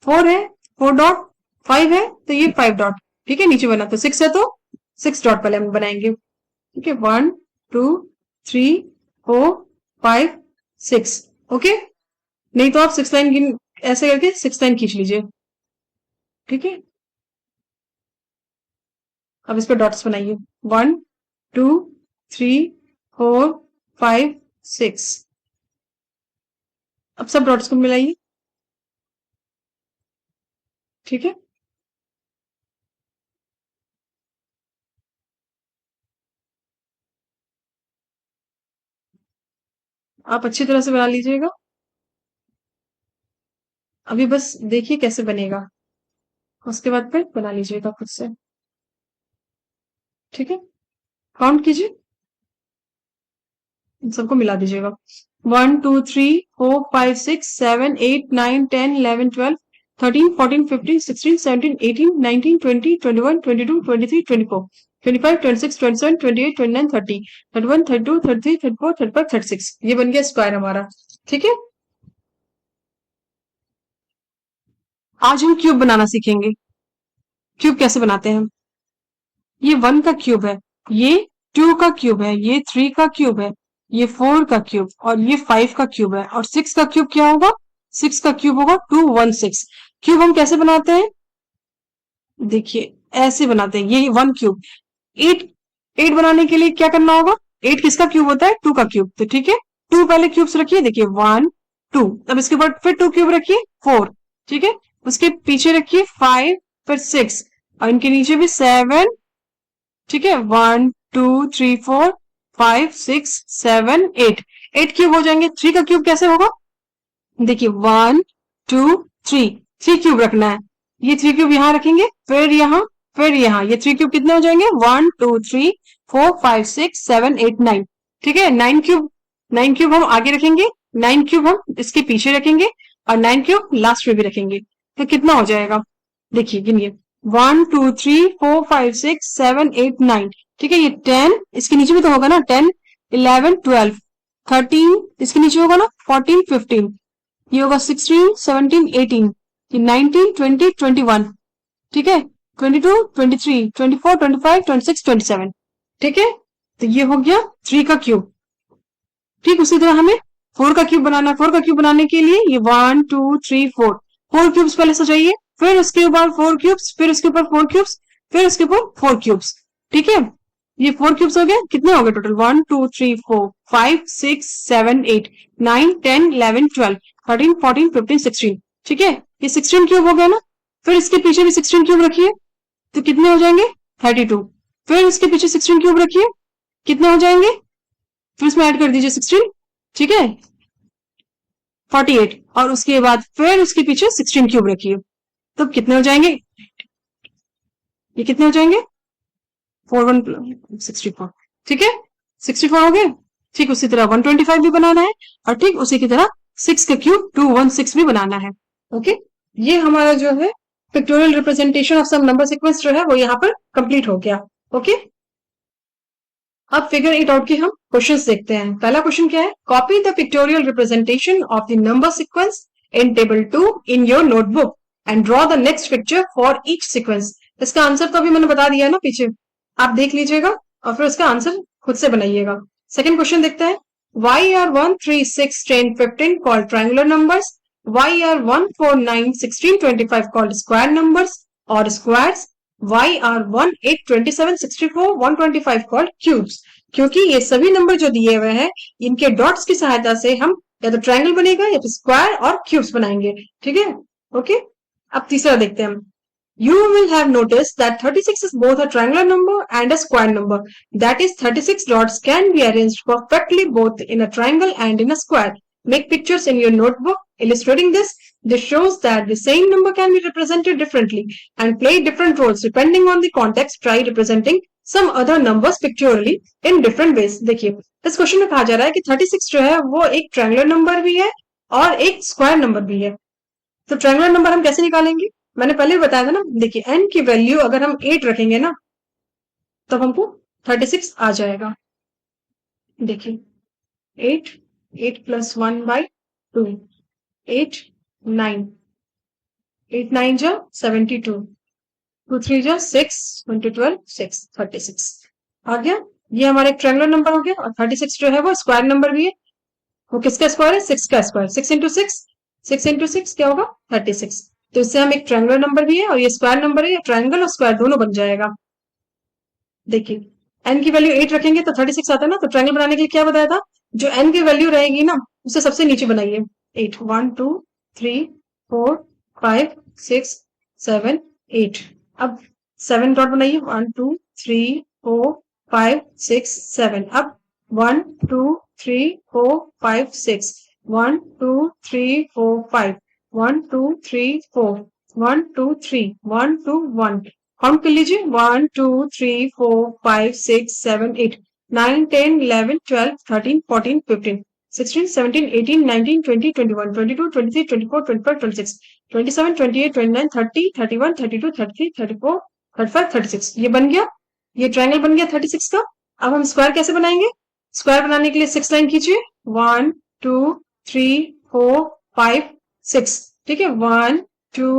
4 है 4 डॉट, 5 है तो ये 5 डॉट। ठीक है। नीचे बना तो 6 है तो 6 डॉट पहले हम बनाएंगे। ठीक है। 1 2 3 4 5 6। ओके। नहीं तो आप 6 लाइन गिन, ऐसे करके 6 लाइन खींच लीजिए। ठीक है। अब इस पर डॉट्स बनाइए। 1 2 3 4 5 6। अब सब डॉट्स को मिलाइए। ठीक है। आप अच्छी तरह से बना लीजिएगा। अभी बस देखिए कैसे बनेगा, उसके बाद फिर बना लीजिएगा खुद से। ठीक है। काउंट कीजिए, इन सबको मिला दीजिएगा। 1 2 3 4 5 6 7 8 9 10 11 12 13 14 15 16 17 18 19 20 21 22 23 24 25 26 27 28 29 30 31 32 33 34 35 36। ये बन गया स्क्वायर हमारा। ठीक है। आज हम क्यूब बनाना सीखेंगे। क्यूब कैसे बनाते हैं। ये 1 का क्यूब है, ये 2 का क्यूब है, ये 3 का क्यूब है, ये 4 का क्यूब, और ये 5 का क्यूब है। और 6 का क्यूब क्या होगा, 6 का क्यूब होगा 216। क्यूब हम कैसे बनाते हैं, देखिए ऐसे बनाते हैं। ये 1 क्यूब। 8 8 बनाने के लिए क्या करना होगा, 8 किसका क्यूब होता है, 2 का क्यूब। तो ठीक है, 2 पहले क्यूब्स रखिए। देखिए 1 2, अब इसके बाद फिर 2 क्यूब रखिए 4। ठीक है। उसके पीछे रखिए 5, फिर 6, और इनके नीचे भी 7। ठीक है। 1 2 3 4 5 6 7 8। 8 क्यूब हो जाएंगे। 3 का क्यूब कैसे होगा, देखिए 1 2 3, 3 क्यूब रखना है। ये 3 क्यूब यहाँ रखेंगे, फिर यहाँ, फिर यहाँ। ये 3 क्यूब कितने हो जाएंगे, 1 2 3 4 5 6 7 8 9। ठीक है। 9 क्यूब, 9 क्यूब हम आगे रखेंगे, 9 क्यूब हम इसके पीछे रखेंगे, और 9 क्यूब लास्ट में भी रखेंगे। तो कितना हो जाएगा, देखिए गिनिए। 1 2 3 4 5 6 7 8 9। ठीक है। ये 10 इसके नीचे भी तो होगा ना, 10 11 12 13 इसके नीचे होगा ना, 14 15, ये होगा 16 17 18, ये 19 20 21। ठीक है। 22 23 24 25 26 27। ठीक है। तो ये हो गया 3 का क्यूब। ठीक उसी तरह हमें 4 का क्यूब बनाना है। 4 का क्यूब बनाने के लिए ये 1 2 3 4, 4 क्यूब्स पहले सजाइए, फिर उसके ऊपर 4 क्यूब्स, फिर उसके ऊपर 4 क्यूब्स, फिर उसके ऊपर 4 क्यूब्स। ठीक है। ये 4 क्यूब्स हो गए, कितने हो गए टोटल, 1 2 3 4 5 6 7 8 9 10 11 12 13 14 15 16। ठीक है। ये 16 क्यूब हो गया ना। फिर इसके पीछे भी 16 क्यूब रखिए, तो कितने हो जाएंगे, 32। फिर इसके पीछे 16 क्यूब रखिए, कितने हो जाएंगे, फिर इसमें ऐड कर दीजिए 16। ठीक है। 48, और उसके बाद फिर उसके पीछे 16 क्यूब रखिए, तो कितने हो जाएंगे, ये कितने हो जाएंगे, 4 1 64। ठीक है। 64 हो गए। ठीक उसी तरह 125 भी बनाना है, और ठीक उसी की तरह 6 का क्यूब 216 भी बनाना है। ओके। ये हमारा जो है pictorial representation of some number sequence जो है वो यहाँ पर कंप्लीट हो गया। ओके। अब फिगर 8 आउट के हम क्वेश्चंस देखते हैं। पहला क्वेश्चन क्या है, copy the pictorial representation of the number sequence in table 2 in your notebook and draw the next picture for each sequence. इसका आंसर तो अभी मैंने बता दिया है ना पीछे, आप देख लीजिएगा और फिर उसका आंसर खुद से बनाइएगा। सेकंड क्वेश्चन देखते हैं। Why are 1, 3, 6, 10, 15 called triangular numbers? Why are 1, 4, 9, 16, 25 called square numbers or squares? Why are 1, 8, 27, 64, 125 called cubes? क्योंकि ये सभी नंबर जो दिए हुए हैं इनके डॉट्स की सहायता से हम या तो ट्रायंगल बनेगा या फिर स्क्वायर और क्यूब्स बनाएंगे। ठीक है, ओके। अब तीसरा देखते हैं हम। You will have noticed that 36 is both a triangular number and a square number. That is, 36 dots can be arranged perfectly both in a triangle and in a square. Make pictures in your notebook illustrating this. This shows that the same number can be represented differently and play different roles depending on the context. Try representing some other numbers pictorially in different ways. देखिए, इस question में कहा जा रहा है कि 36 जो है वो एक ट्रायंगुलर नंबर भी है और एक स्क्वायर नंबर भी है। तो ट्रायंगुलर नंबर हम कैसे निकालेंगे? मैंने पहले भी बताया था ना। देखिए, n की वैल्यू अगर हम 8 रखेंगे ना तब हमको 36 आ जाएगा। देखिए, 8 8 प्लस 1 बाई 2 8 9 8 9 जा 72 2 3 जा 6 20 12 6 36 आ गया। ये हमारा एक ट्रायंगुलर नंबर हो गया और 36 जो है वो स्क्वायर नंबर भी है। वो किसका स्क्वायर है? 6 का स्क्वायर। 6 इंटू 6 6 इंटू 6 क्या होगा? 36। तो इससे हम एक ट्रायंगुलर नंबर भी है और ये स्क्वायर नंबर है, ट्रायंगल और स्क्वायर दोनों बन जाएगा। देखिए, n की वैल्यू 8 रखेंगे तो 36 आता है ना। तो ट्रायंगल बनाने के लिए क्या बताया था? जो n की वैल्यू रहेगी ना उसे सबसे नीचे बनाइए। 8 1 2 3 4 5 6 7 8। अब 7 डॉट बनाइए। 1 2 3 4 5 6 7। अब 1 2 3 4 5 6 1 2 3 4 5 1 2 3 4 1 2 3 1 2 1। काउंट कर लीजिए। 1 2 3 4 5 6 7 8 9 10 11 12 13 14 15 16 17 18 19 20 21 22 23 24 25 26 27 28 29 30 31 32 33 34 35 36। ये बन गया, ये ट्रायंगल बन गया 36 का। अब हम स्क्वायर कैसे बनाएंगे? स्क्वायर बनाने के लिए 6 लाइन खींचिए। 1 2 3 4 5 6। ठीक है, 1 2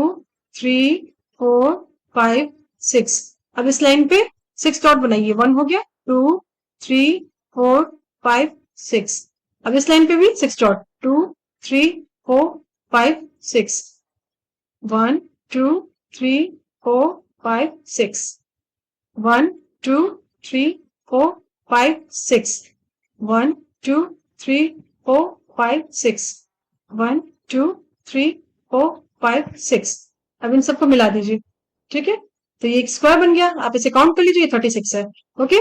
3 4 5 6। अब इस लाइन पे 6 डॉट बनाइए। 1 हो गया, 2 3 4 5 6। अब इस लाइन पे भी 6 डॉट। 2 3 4 5 6 1 2 3 4 5 6 1 2 3 4 5 6 1 2 3 4 5 6 1 2 3 4 5 6। अब इन सबको मिला दीजिए। ठीक है, तो ये एक स्क्वायर बन गया। आप इसे काउंट कर लीजिए, 36 है। ओके।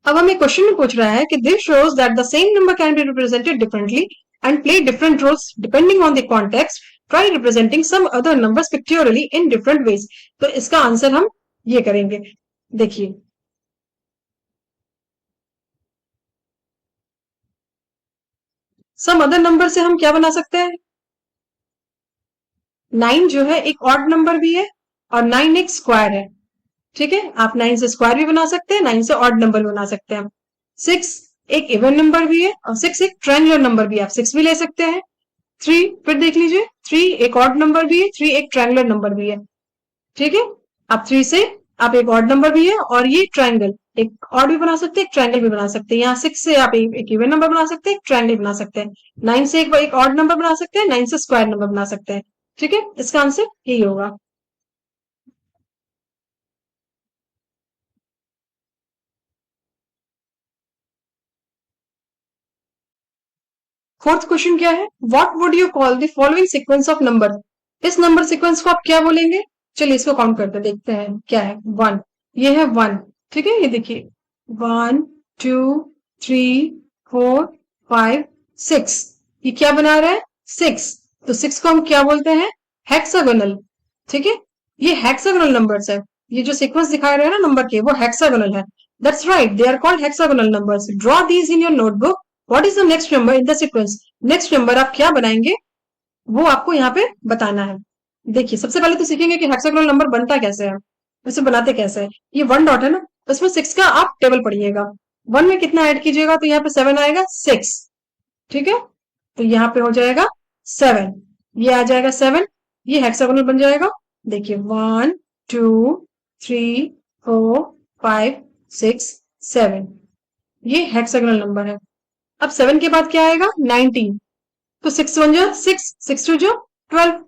अब हमें क्वेश्चन में पूछ रहा है कि this shows that the same number can be represented differently and play different roles depending on the context. Try representing some other numbers pictorially in different ways. तो इसका आंसर हम ये करेंगे। देखिए, सम अदर नंबर से हम क्या बना सकते हैं? 9 जो है एक ऑड नंबर भी है और 9 एक स्क्वायर है। ठीक है, आप 9 से स्क्वायर भी बना सकते हैं, 9 से ऑड नंबर बना सकते हैं। 6 एक इवन नंबर भी है और 6 एक ट्रायंगुलर नंबर भी है। आप 6 भी ले सकते हैं। 3 फिर देख लीजिए, 3 एक ऑड नंबर भी है, 3 एक ट्रायंगुलर नंबर भी है। ठीक है, आप 3 से आप एक ऑड नंबर भी है और ये ट्रायंगल एक ऑड भी बना सकते हैं, एक ट्रायंगल भी बना सकते हैं। यहाँ 6 से आप एक इवन नंबर बना सकते हैं, एक ट्रायंगल बना सकते हैं। 9 से एक ऑड नंबर बना सकते हैं, 9 से स्क्वायर नंबर बना सकते हैं। ठीक है, इसका आंसर यही होगा। फोर्थ क्वेश्चन क्या है? What would you call the following sequence of number? इस नंबर सीक्वेंस को आप क्या बोलेंगे? चलिए इसको काउंट करते देखते हैं क्या है। 1, ये है 1। ठीक है, ये देखिए 1 2 3 4 5 6। ये क्या बना रहा है? 6। तो 6 को हम क्या बोलते हैं? हेक्सागोनल। ठीक है, ये हेक्सागोनल नंबर्स है। ये जो सीक्वेंस दिखा रहे हैं ना नंबर के, वो हेक्सागोनल है। That's right, they are called hexagonal numbers. Draw these in your notebook. What is the next number in the sequence? Next number आप क्या बनाएंगे वो आपको यहाँ पे बताना है। देखिए, सबसे पहले तो सीखेंगे कि हेक्सागोनल नंबर बनता कैसे है, उसे बनाते कैसे है। ये 1 डॉट है ना, तो इसमें 6 का आप टेबल पढ़िएगा। 1 में कितना ऐड कीजिएगा तो यहाँ पे 7 आएगा। 6। ठीक है, तो यहाँ पे हो जाएगा 7। ये आ जाएगा 7, ये हेक्सागोनल बन जाएगा। देखिए 1 2 3 4 5 6 7, ये हेक्सागोनल नंबर है। अब 7 के बाद क्या आएगा? 19, तो 6 बन जाए 6, 6 टू जो 12,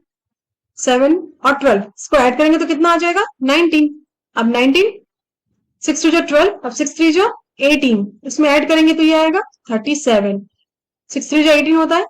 7 और 12 इसको ऐड करेंगे तो कितना आ जाएगा? 19। अब 19, 6 टू जो 12, अब 6 3 जो 18, इसमें ऐड करेंगे तो ये आएगा 37। 6 3 जो 18 होता है,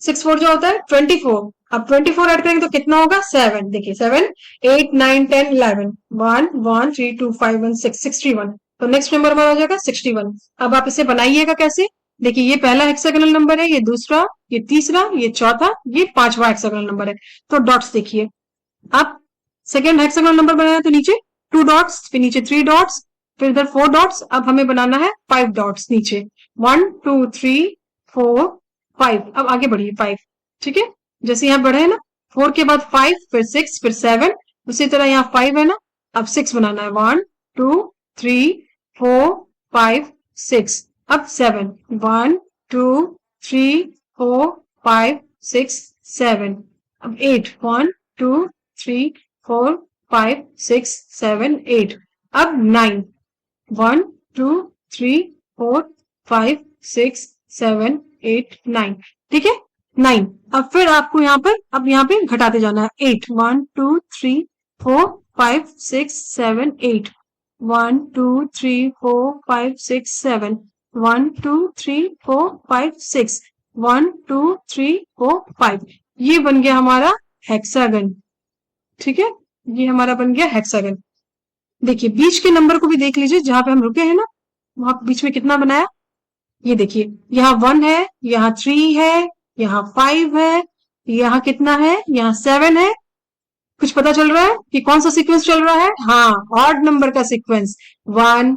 6 4 जो होता है 24। अब 24 ऐड करेंगे तो कितना होगा? 7। देखिए 7 8 9 10 11 1 1 3 2 5 1 6 61, तो नेक्स्ट नंबर हमारा हो जाएगा 61। अब आप इसे बनाइएगा कैसे? देखिए ये पहला हेक्सागोनल नंबर है, ये दूसरा, ये तीसरा, ये चौथा, ये पांचवा हेक्सागोनल नंबर है। तो डॉट्स देखिए, आप सेकेंड हेक्सागोनल नंबर बनाया तो नीचे 2 डॉट्स, फिर नीचे 3 डॉट्स, फिर इधर 4 डॉट्स। अब हमें बनाना है 5 डॉट्स नीचे, 1 2 3 4 5। अब आगे बढ़िए 5, ठीक है। जैसे यहाँ बढ़े है ना, 4 के बाद 5, फिर 6, फिर 7, उसी तरह यहाँ 5 है ना, अब 6 बनाना है, 1 2 3 4 5 6। अब 7, 1 2 3 4 5 6 7। अब 8, 1 2 3 4 5 6 7 8। अब 9, 1 2 3 4 5 6 7 8 9, ठीक है 9। अब फिर आपको यहाँ पर, अब यहाँ पे घटाते जाना है, 8, 1 2 3 4 5 6 7 8, 1 2 3 4 5 6 7, 1 2 3 4 5 6, 1 2 3 4 5। ये बन गया हमारा हेक्सागन, ठीक है। ये हमारा बन गया हेक्सागन। देखिए बीच के नंबर को भी देख लीजिए, जहां पे हम रुके हैं ना, वहां बीच में कितना बनाया? ये देखिए यहाँ 1 है, यहाँ 3 है, यहाँ 5 है, यहाँ कितना है? यहाँ 7 है। कुछ पता चल रहा है कि कौन सा सीक्वेंस चल रहा है? हाँ, ऑड नंबर का सीक्वेंस, 1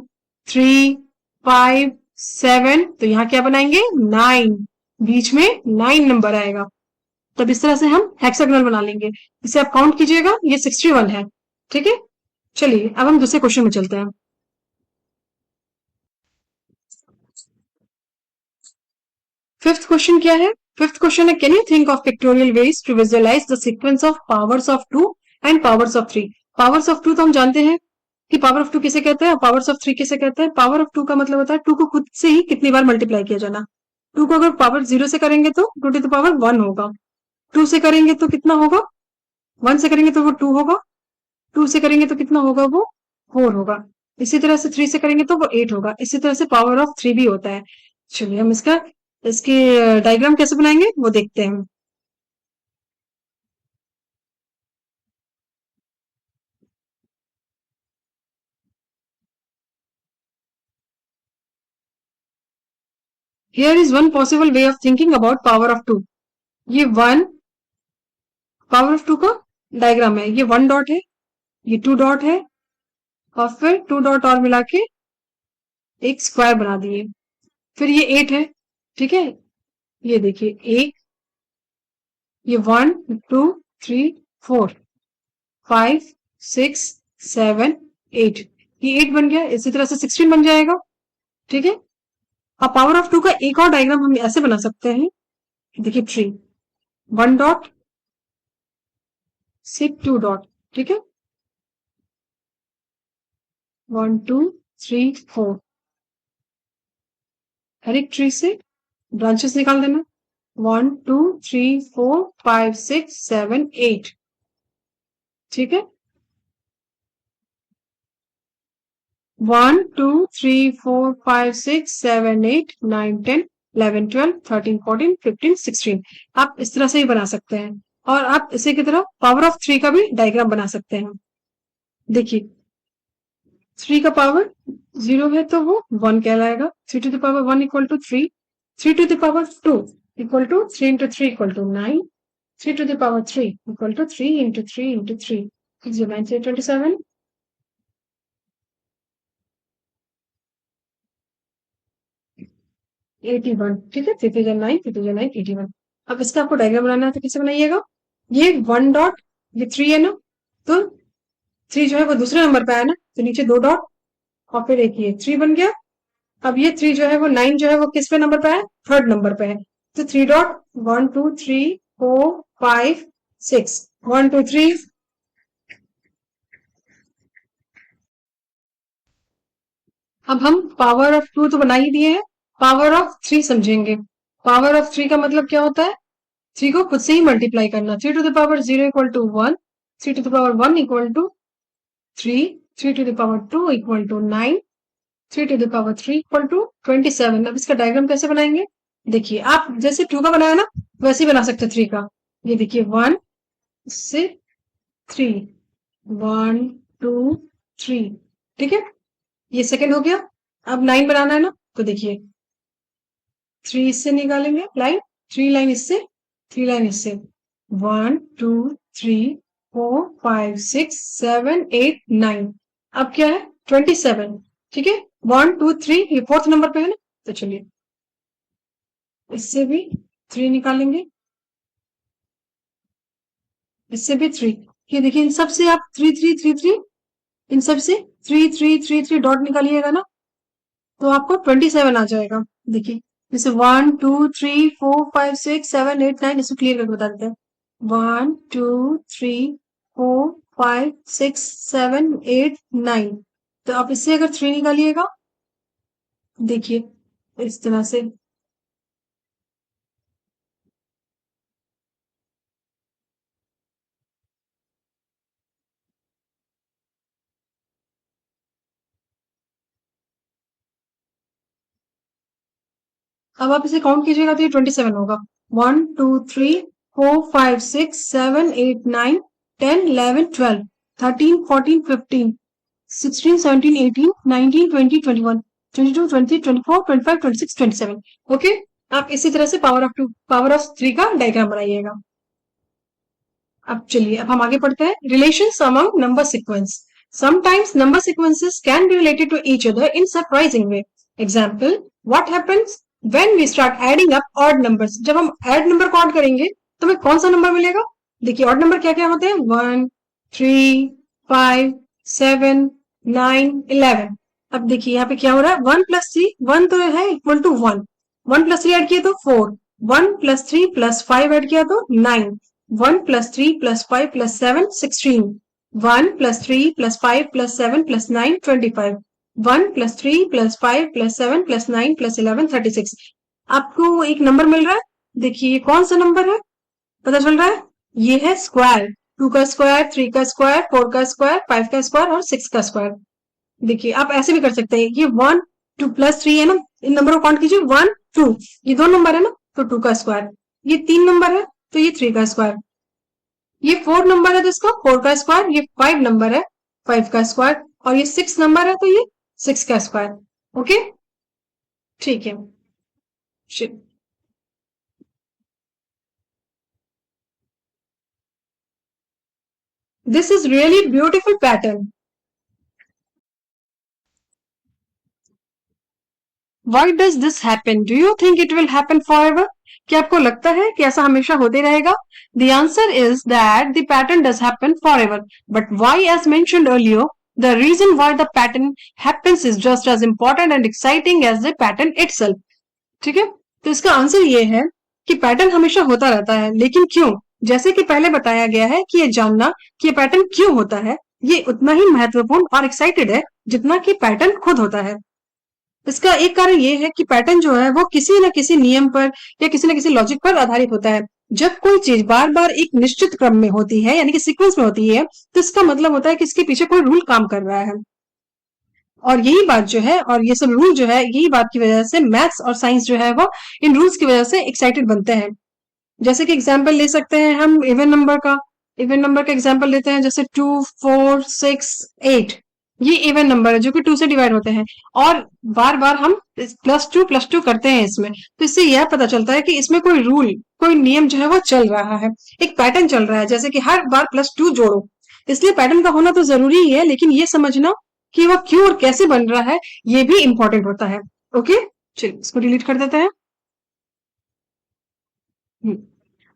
3 5 7। तो यहाँ क्या बनाएंगे? 9, बीच में 9 नंबर आएगा। तब इस तरह से हम हेक्सागोनल बना लेंगे। इसे आप काउंट कीजिएगा, ये 61 है, ठीक है। चलिए अब हम दूसरे क्वेश्चन में चलते हैं। फिफ्थ क्वेश्चन क्या है? फिफ्थ क्वेश्चन है, can you think of pictorial ways to visualise the sequence of powers of 2 and powers of 3। Powers of 2 तो हम जानते हैं कि पावर ऑफ 2 किसे कहते हैं, और पावर्स ऑफ 3 किसे कहते हैं। पावर ऑफ 2 का मतलब होता है 2 को खुद से ही कितनी बार मल्टीप्लाई किया जाना। 2 को अगर पावर 0 से करेंगे तो 2 टू द पावर 1 होगा, 2 से करेंगे तो कितना होगा? 1 से करेंगे तो वो 2 होगा, 2 से करेंगे तो कितना होगा? वो 4 होगा। इसी तरह से 3 से करेंगे तो वो 8 होगा। इसी तरह से पावर ऑफ 3 भी होता है। चलिए हम इसका, इसकी डायग्राम कैसे बनाएंगे वो देखते हैं। Here is one possible way of thinking about power of 2। ये 1 पावर ऑफ 2 का डायग्राम है। ये 1 डॉट है, ये 2 डॉट है, और फिर 2 डॉट और मिला के एक स्क्वायर बना दिए। फिर ये 8 है, ठीक है। ये देखिए 1, ये 1 2 3 4 5 6 7 8, ये 8 बन गया। इसी तरह से 16 बन जाएगा, ठीक है। अब पावर ऑफ 2 का एक और डायग्राम हम ऐसे बना सकते हैं। देखिए 3, 1 डॉट से 2 डॉट, ठीक है, 1 2 3 4। हर एक ट्री से ब्रांचेस निकाल देना, 1 2 3 4 5 6 7 8, ठीक है। 1 2 3 4 5 6 7 8 9 10 11 12 13 14 15 16। आप इस तरह से ही बना सकते हैं। और आप इसी की तरह पावर ऑफ 3 का भी डायग्राम बना सकते हैं। देखिए 3 का पावर 0 है तो वो 1 कहलाएगा। 3 to the power 1 equal to 3, 3 to the power 2 equal to 3 into 3 equal to 9, 3 to the power 3 equal to 3 into 3 into 3, 9 3 27, 81, ठीक है। 3 9 3 9 81। अब इसका आपको डायग्राम बनाना है तो कैसे बनाइएगा? ये 1 डॉट, ये 3 है ना, तो 3 जो है वो दूसरे नंबर पे आया ना, तो नीचे 2 डॉट, और फिर एक ये 3 बन गया। अब ये 3 जो है वो 9 जो है वो किस पे नंबर पे है? थर्ड नंबर पे है। तो 3 डॉट 1 2 3 4 5 6 1 2 3 अब हम पावर ऑफ 2 तो बना ही दिए हैं, पावर ऑफ 3 समझेंगे। पावर ऑफ 3 का मतलब क्या होता है? 3 को खुद से ही मल्टीप्लाई करना। 3 to the power 0 equal to 1, 3 to the power 1 equal to 3, 3 to the power 2 equal to 9, 3 to the power 3 equal to 27। अब इसका डायग्राम कैसे बनाएंगे? देखिए, आप जैसे 2 का बनाया ना वैसे ही बना सकते 3 का। ये देखिए 1 से 3, 1 2 3, ठीक है, ये सेकंड हो गया। अब 9 बनाना है ना, तो देखिए 3 इससे निकालेंगे लाइन, 3 लाइन इससे, 3 लाइन इससे, 1 2 3 4 5 6 7 8 9। अब क्या है? 27, ठीक है। 1 2 3 ये फोर्थ नंबर पे है ना, तो चलिए इससे भी 3 निकालेंगे, इससे भी 3। ये देखिए इन सब से आप 3 3 3 3, इन सब से 3 3 3 3 डॉट निकालिएगा ना, तो आपको 27 आ जाएगा। देखिए जैसे 1 2 3 4 5 6 7 8 9, इसको क्लियर करके बता देते हैं। 1 2 3 4 5 6 7 8 9, तो आप इससे अगर 3 निकालिएगा, देखिए इस तरह से, अब आप इसे काउंट कीजिएगा तो ये 27 होगा। 1 2 3 4 5 6 7 8 9 10 11 12 13 14 15 16 17 18 19 20 21 22 23 24 25 26 27। ओके, आप इसी तरह से पावर ऑफ 3 का डायग्राम बनाइएगा। अब चलिए, अब हम आगे पढ़ते हैं। Relations among number sequence. Sometimes number sequences can be related to each other in surprising way. Example, what happens when we start adding up odd numbers. जब हम ऐड नंबर को ऐड करेंगे तो हमें कौन सा नंबर मिलेगा? देखिए ऑड नंबर क्या क्या होते हैं? 1 3 5 7 9 11। अब देखिए यहाँ पे क्या हो रहा है? 1 प्लस 3, 1 तो है इक्वल टू 1, 1 प्लस 3 ऐड किया तो 4, 1 प्लस 3 प्लस 5 ऐड किया तो 9, 1 plus 3 plus 5 plus 7 16, 1 plus 3 plus 5 plus 7 plus 9 25, 1 plus 3 plus 5 plus 7 plus 9 plus 11 36। आपको एक नंबर मिल रहा है, देखिए कौन सा नंबर है पता चल रहा है? ये है स्क्वायर। 2 का स्क्वायर, 3 का स्क्वायर, 4 का स्क्वायर, 5 का स्क्वायर और 6 का स्क्वायर। देखिए आप ऐसे भी कर सकते हैं, ये 1 2 प्लस 3 है ना, इन नंबरों को काउंट कीजिए। 1 2, ये 2 नंबर है ना, तो 2 का स्क्वायर। ये 3 नंबर है तो ये 3 का स्क्वायर। ये 4 नंबर है तो इसका 4 का स्क्वायर। ये 5 नंबर है, 5 का स्क्वायर। और ये 6 नंबर है तो ये 6 का स्क्वायर। ओके, ठीक है। This is really beautiful pattern. Why does this happen? Do you think it will happen forever? क्या आपको लगता है कि ऐसा हमेशा होते रहेगा? The answer is that the pattern does happen forever. But why, as mentioned earlier, the reason why the pattern happens is just as important and exciting as the pattern itself. ठीक है, तो इसका आंसर ये है कि pattern हमेशा होता रहता है, लेकिन क्यों? जैसे कि पहले बताया गया है कि ये जानना कि ये पैटर्न क्यों होता है, ये उतना ही महत्वपूर्ण और एक्साइटेड है जितना कि पैटर्न खुद होता है। इसका एक कारण ये है कि पैटर्न जो है वो किसी न किसी नियम पर या किसी न किसी लॉजिक पर आधारित होता है। जब कोई चीज बार बार एक निश्चित क्रम में होती है, यानी कि सीक्वेंस में होती है, तो इसका मतलब होता है कि इसके पीछे कोई रूल काम कर रहा है। और यही बात जो है, और ये सब रूल जो है, यही बात की वजह से मैथ्स और साइंस जो है वो इन रूल्स की वजह से एक्साइटेड बनते हैं। जैसे कि एग्जाम्पल ले सकते हैं हम इवन नंबर का। इवन नंबर का एग्जाम्पल लेते हैं, जैसे 2 4 6 8। ये इवन नंबर है जो कि 2 से डिवाइड होते हैं, और बार बार हम प्लस टू करते हैं इसमें। तो इससे यह पता चलता है कि इसमें कोई रूल, कोई नियम जो है वो चल रहा है, एक पैटर्न चल रहा है। जैसे कि हर बार +2 जोड़ो, इसलिए पैटर्न का होना तो जरूरी ही है, लेकिन ये समझना कि वह क्यों और कैसे बन रहा है ये भी इंपॉर्टेंट होता है। ओके, चलिए इसको डिलीट कर देते हैं।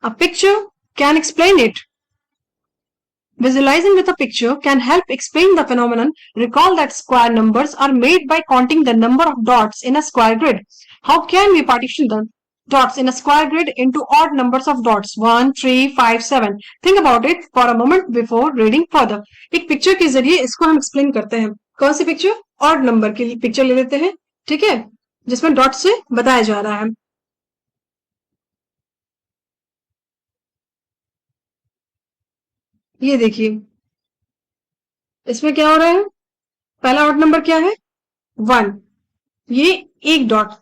A picture can explain it. Visualizing with a picture can help explain the phenomenon. Recall that square numbers are made by counting the number of dots in a square grid. How can we partition them? dots in a square grid into odd numbers of dots 1, 3, 5, 7. Think about it for a moment before reading further. एक picture के जरिए इसको हम explain करते हैं. कौन सी picture? Odd number की picture ले लेते हैं, ठीक है, जिसमें डॉट से बताया जा रहा है. ये देखिए, इसमें क्या हो रहा है? पहला ऑड नंबर क्या है? 1. ये एक डॉट.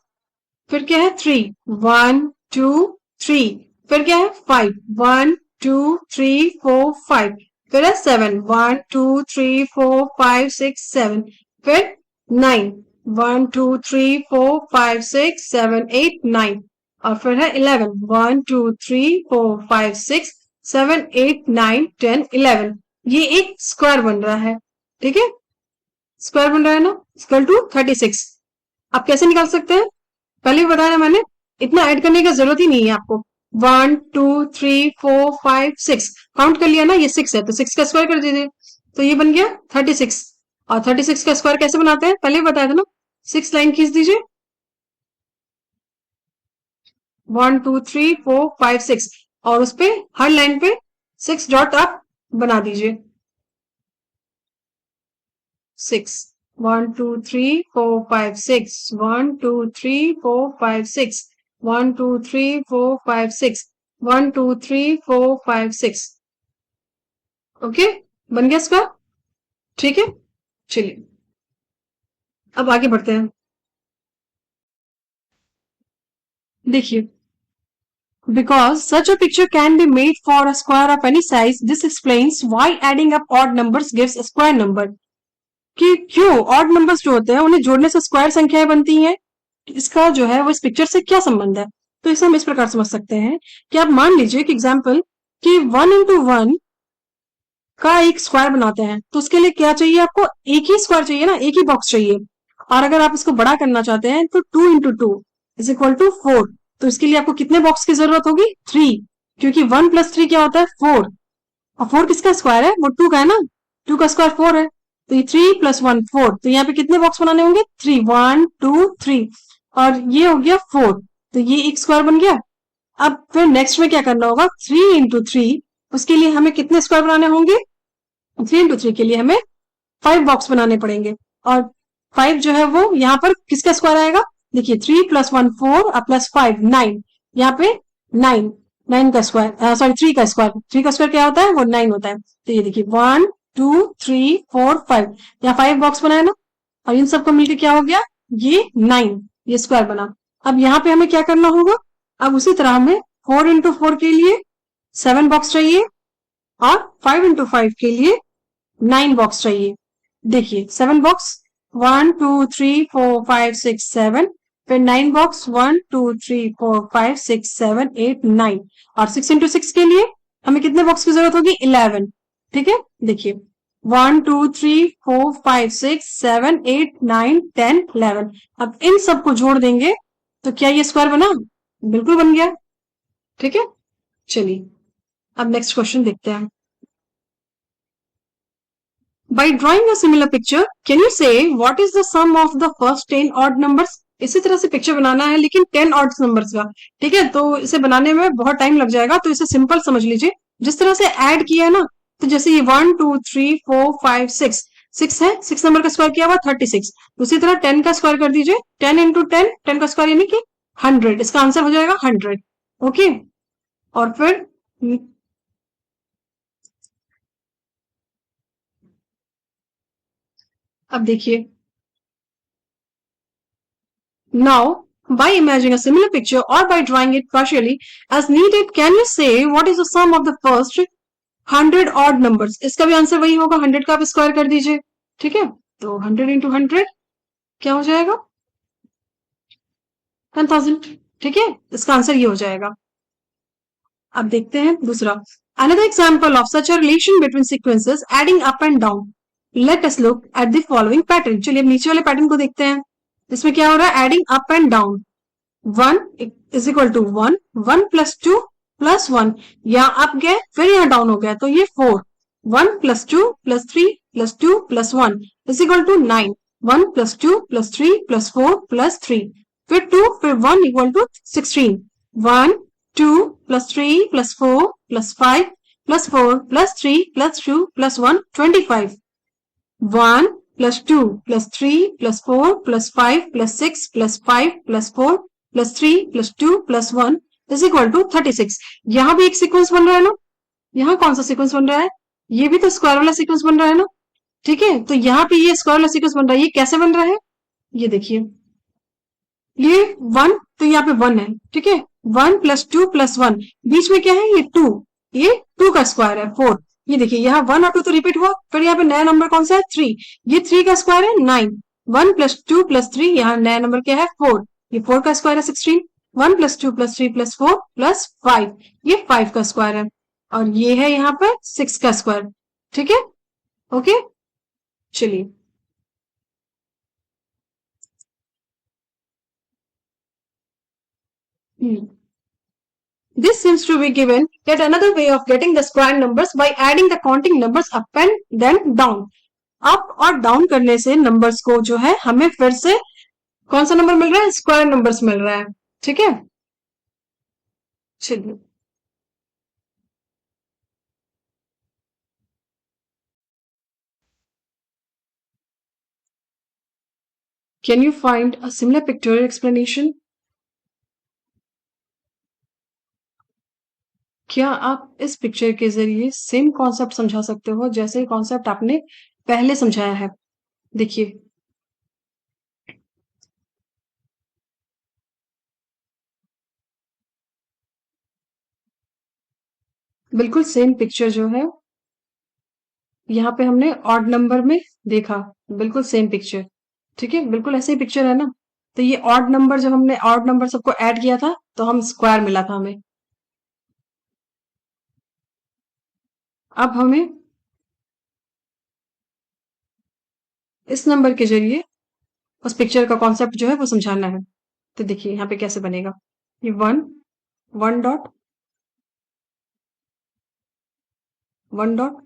फिर क्या है? 3. 1, 2, 3. फिर क्या है? 5. 1, 2, 3, 4, 5. फिर है 7. 1, 2, 3, 4, 5, 6, 7. फिर 9. 1, 2, 3, 4, 5, 6, 7, 8, 9. और फिर है 11. 1, 2, 3, 4, 5, 6, 7, 8, 9, 10, 11. ये एक स्क्वायर बन रहा है, ठीक है, स्क्वायर बन रहा है ना, इक्वल टू 36. आप कैसे निकाल सकते हैं? पहले भी बताया मैंने, इतना ऐड करने की जरूरत ही नहीं है आपको. 1, 2, 3, 4, 5, 6 काउंट कर लिया ना, ये 6 है तो 6 का स्क्वायर कर दीजिए, तो ये बन गया 36. और 36 का स्क्वायर कैसे बनाते हैं? पहले भी बताया था ना. 6 लाइन खींच दीजिए, 1, 2, 3, 4, 5, 6, और उस पे हर लाइन पे 6 डॉट आप बना दीजिए. 6. 1, 2, 3, 4, 5, 6. 1, 2, 3, 4, 5, 6. 1, 2, 3, 4, 5, 6. 1, 2, 3, 4, 5, 6. ओके, बन गया स्क्वायर, ठीक है. चलिए अब आगे बढ़ते हैं. देखिए, because such a picture can be made for a square of any size, this explains why adding up odd numbers gives a square number. कि क्यों ऑड नंबर्स जो होते हैं उन्हें जोड़ने से स्क्वायर संख्याएं बनती हैं, इसका जो है वो इस पिक्चर से क्या संबंध है? तो इसे हम इस प्रकार समझ सकते हैं कि आप मान लीजिए कि एग्जाम्पल कि 1 into 1 का एक स्क्वायर बनाते हैं, तो उसके लिए क्या चाहिए आपको? एक ही स्क्वायर चाहिए ना, एक ही बॉक्स चाहिए. और अगर आप इसको बड़ा करना चाहते हैं तो 2 into 2 इज इक्वल टू 4. तो इसके लिए आपको कितने बॉक्स की जरूरत होगी? 3, क्योंकि 1 + 3 क्या होता है? 4. और 4 किसका स्क्वायर है? वो 2 का है ना, 2 का स्क्वायर 4 है, तो ये 3 + 1 4. तो यहाँ पे कितने बॉक्स बनाने होंगे? 3. 1, 2, 3, और ये हो गया 4. तो ये एक स्क्वायर बन गया. अब फिर नेक्स्ट में क्या करना होगा? 3 into 3, उसके लिए हमें कितने स्क्वायर बनाने होंगे? 3 into 3 के लिए हमें 5 बॉक्स बनाने पड़ेंगे. और 5 जो है वो यहाँ पर किसका स्क्वायर आएगा? देखिए, 3 + 1 4 और +5 9. यहाँ पे 9, 9 का स्क्वायर, सॉरी 3 का स्क्वायर. 3 का स्क्वायर क्या होता है? वो 9 होता है. तो ये देखिए 1, 2, 3, 4, 5, यहाँ 5 बॉक्स बनाए ना, और इन सबको मिलकर क्या हो गया? ये 9, ये स्क्वायर बना. अब यहाँ पे हमें क्या करना होगा? अब उसी तरह हमें 4 into 4 के लिए 7 बॉक्स चाहिए, और 5 into 5 के लिए 9 बॉक्स चाहिए. देखिए 7 बॉक्स, 1, 2, 3, 4, 5, 6, 7. फिर 9 बॉक्स, 1, 2, 3, 4, 5, 6, 7, 8, 9. और 6 into 6 के लिए हमें कितने बॉक्स की जरूरत होगी? 11. ठीक है, देखिए 1, 2, 3, 4, 5, 6, 7, 8, 9, 10, 11. अब इन सबको जोड़ देंगे तो क्या ये स्क्वायर बना? बिल्कुल बन गया. ठीक है, चलिए अब नेक्स्ट क्वेश्चन देखते हैं. By drawing a similar picture, can you say what is the sum of the first 10 odd numbers? इसी तरह से पिक्चर बनाना है लेकिन 10 ऑड नंबर्स का. ठीक है, तो इसे बनाने में बहुत टाइम लग जाएगा, तो इसे सिंपल समझ लीजिए. जिस तरह से ऐड किया है ना, तो जैसे ये 1, 2, 3, 4, 5, 6, 6 है, 6 नंबर का स्क्वायर किया हुआ 36. उसी तरह 10 का स्क्वायर कर दीजिए, 10 into 10, 10 का स्क्वायर यानी कि 100. इसका आंसर हो जाएगा 100. ओके, और फिर अब देखिए, now by imagining a similar picture or by drawing it partially as needed, can you say what is the sum of the first 100 odd numbers? इसका भी आंसर वही होगा, 100 का आप स्क्वायर कर दीजिए. ठीक है, तो 100 into 100 क्या हो जाएगा? 10,000. ठीक है, इसका आंसर ये हो जाएगा. अब देखते हैं दूसरा. Another example of such a relation between sequences adding up and down. Let us look at the following pattern. चलिए अब नीचे वाले पैटर्न को देखते हैं. इसमें क्या हो रहा है? Adding up and down. 1 is equal to 1, 1 + 2 + 1. यहाँ अप गए, फिर यहाँ डाउन हो गया, तो ये 4. 1 + 2 + 3 + 2 + 1 इज इक्वल टू 9. 1 + 2 + 3 + 4 + 3. फिर 2, फिर 1 equal to 16. 1 2 plus 3 plus 4 plus 5 plus 4 plus 3 plus 2 plus 1 25. 1 plus 2 plus 3 plus 4 plus 5 plus 6 plus 5 plus 4 plus 3 plus 2 plus 1 is equal to 36. यहां भी एक सीक्वेंस बन रहा है ना, यहाँ कौन सा सीक्वेंस बन रहा है, ये भी तो स्क्वायर वाला सीक्वेंस बन रहा है ना, ठीक है। तो यहाँ पे ये स्क्वायर वाला सीक्वेंस बन रहा है, ये कैसे बन रहा है, ये देखिए, ये 1 तो यहाँ पे 1 है, ठीक है। 1 प्लस 2 प्लस 1, बीच में क्या है, ये 2, ये 2 का स्क्वायर है 4। ये देखिए यहाँ 1 और 2 तो रिपीट हुआ, फिर यहाँ पे नया नंबर कौन सा है, 3, ये 3 का स्क्वायर है 9। 1 प्लस 2 प्लस 3, यहाँ नया नंबर क्या है, 4, ये 4 का स्क्वायर है 16। 1 प्लस 2 प्लस 3 प्लस 4 प्लस 5, ये 5 का स्क्वायर है, और ये है यहाँ पर 6 का स्क्वायर, ठीक है। ओके, चलिए This seems to be given yet another way of getting the square numbers by adding the counting numbers up and then down. Up और डाउन करने से नंबर्स को जो है हमें फिर से कौन सा नंबर मिल रहा है, स्क्वायर नंबर्स मिल रहा है, ठीक है। चलिए can you find a similar pictorial explanation. क्या आप इस पिक्चर के जरिए सेम कॉन्सेप्ट समझा सकते हो जैसे कॉन्सेप्ट आपने पहले समझाया है। देखिए बिल्कुल सेम पिक्चर जो है यहाँ पे हमने ऑड नंबर में देखा, बिल्कुल सेम पिक्चर, ठीक है, बिल्कुल ऐसे ही पिक्चर है ना। तो ये ऑड नंबर, जब हमने ऑड नंबर सबको ऐड किया था तो हम स्क्वायर मिला था हमें। अब हमें इस नंबर के जरिए उस पिक्चर का कॉन्सेप्ट जो है वो समझाना है। तो देखिए यहाँ पे कैसे बनेगा, ये 1 1 डॉट 1 डॉट,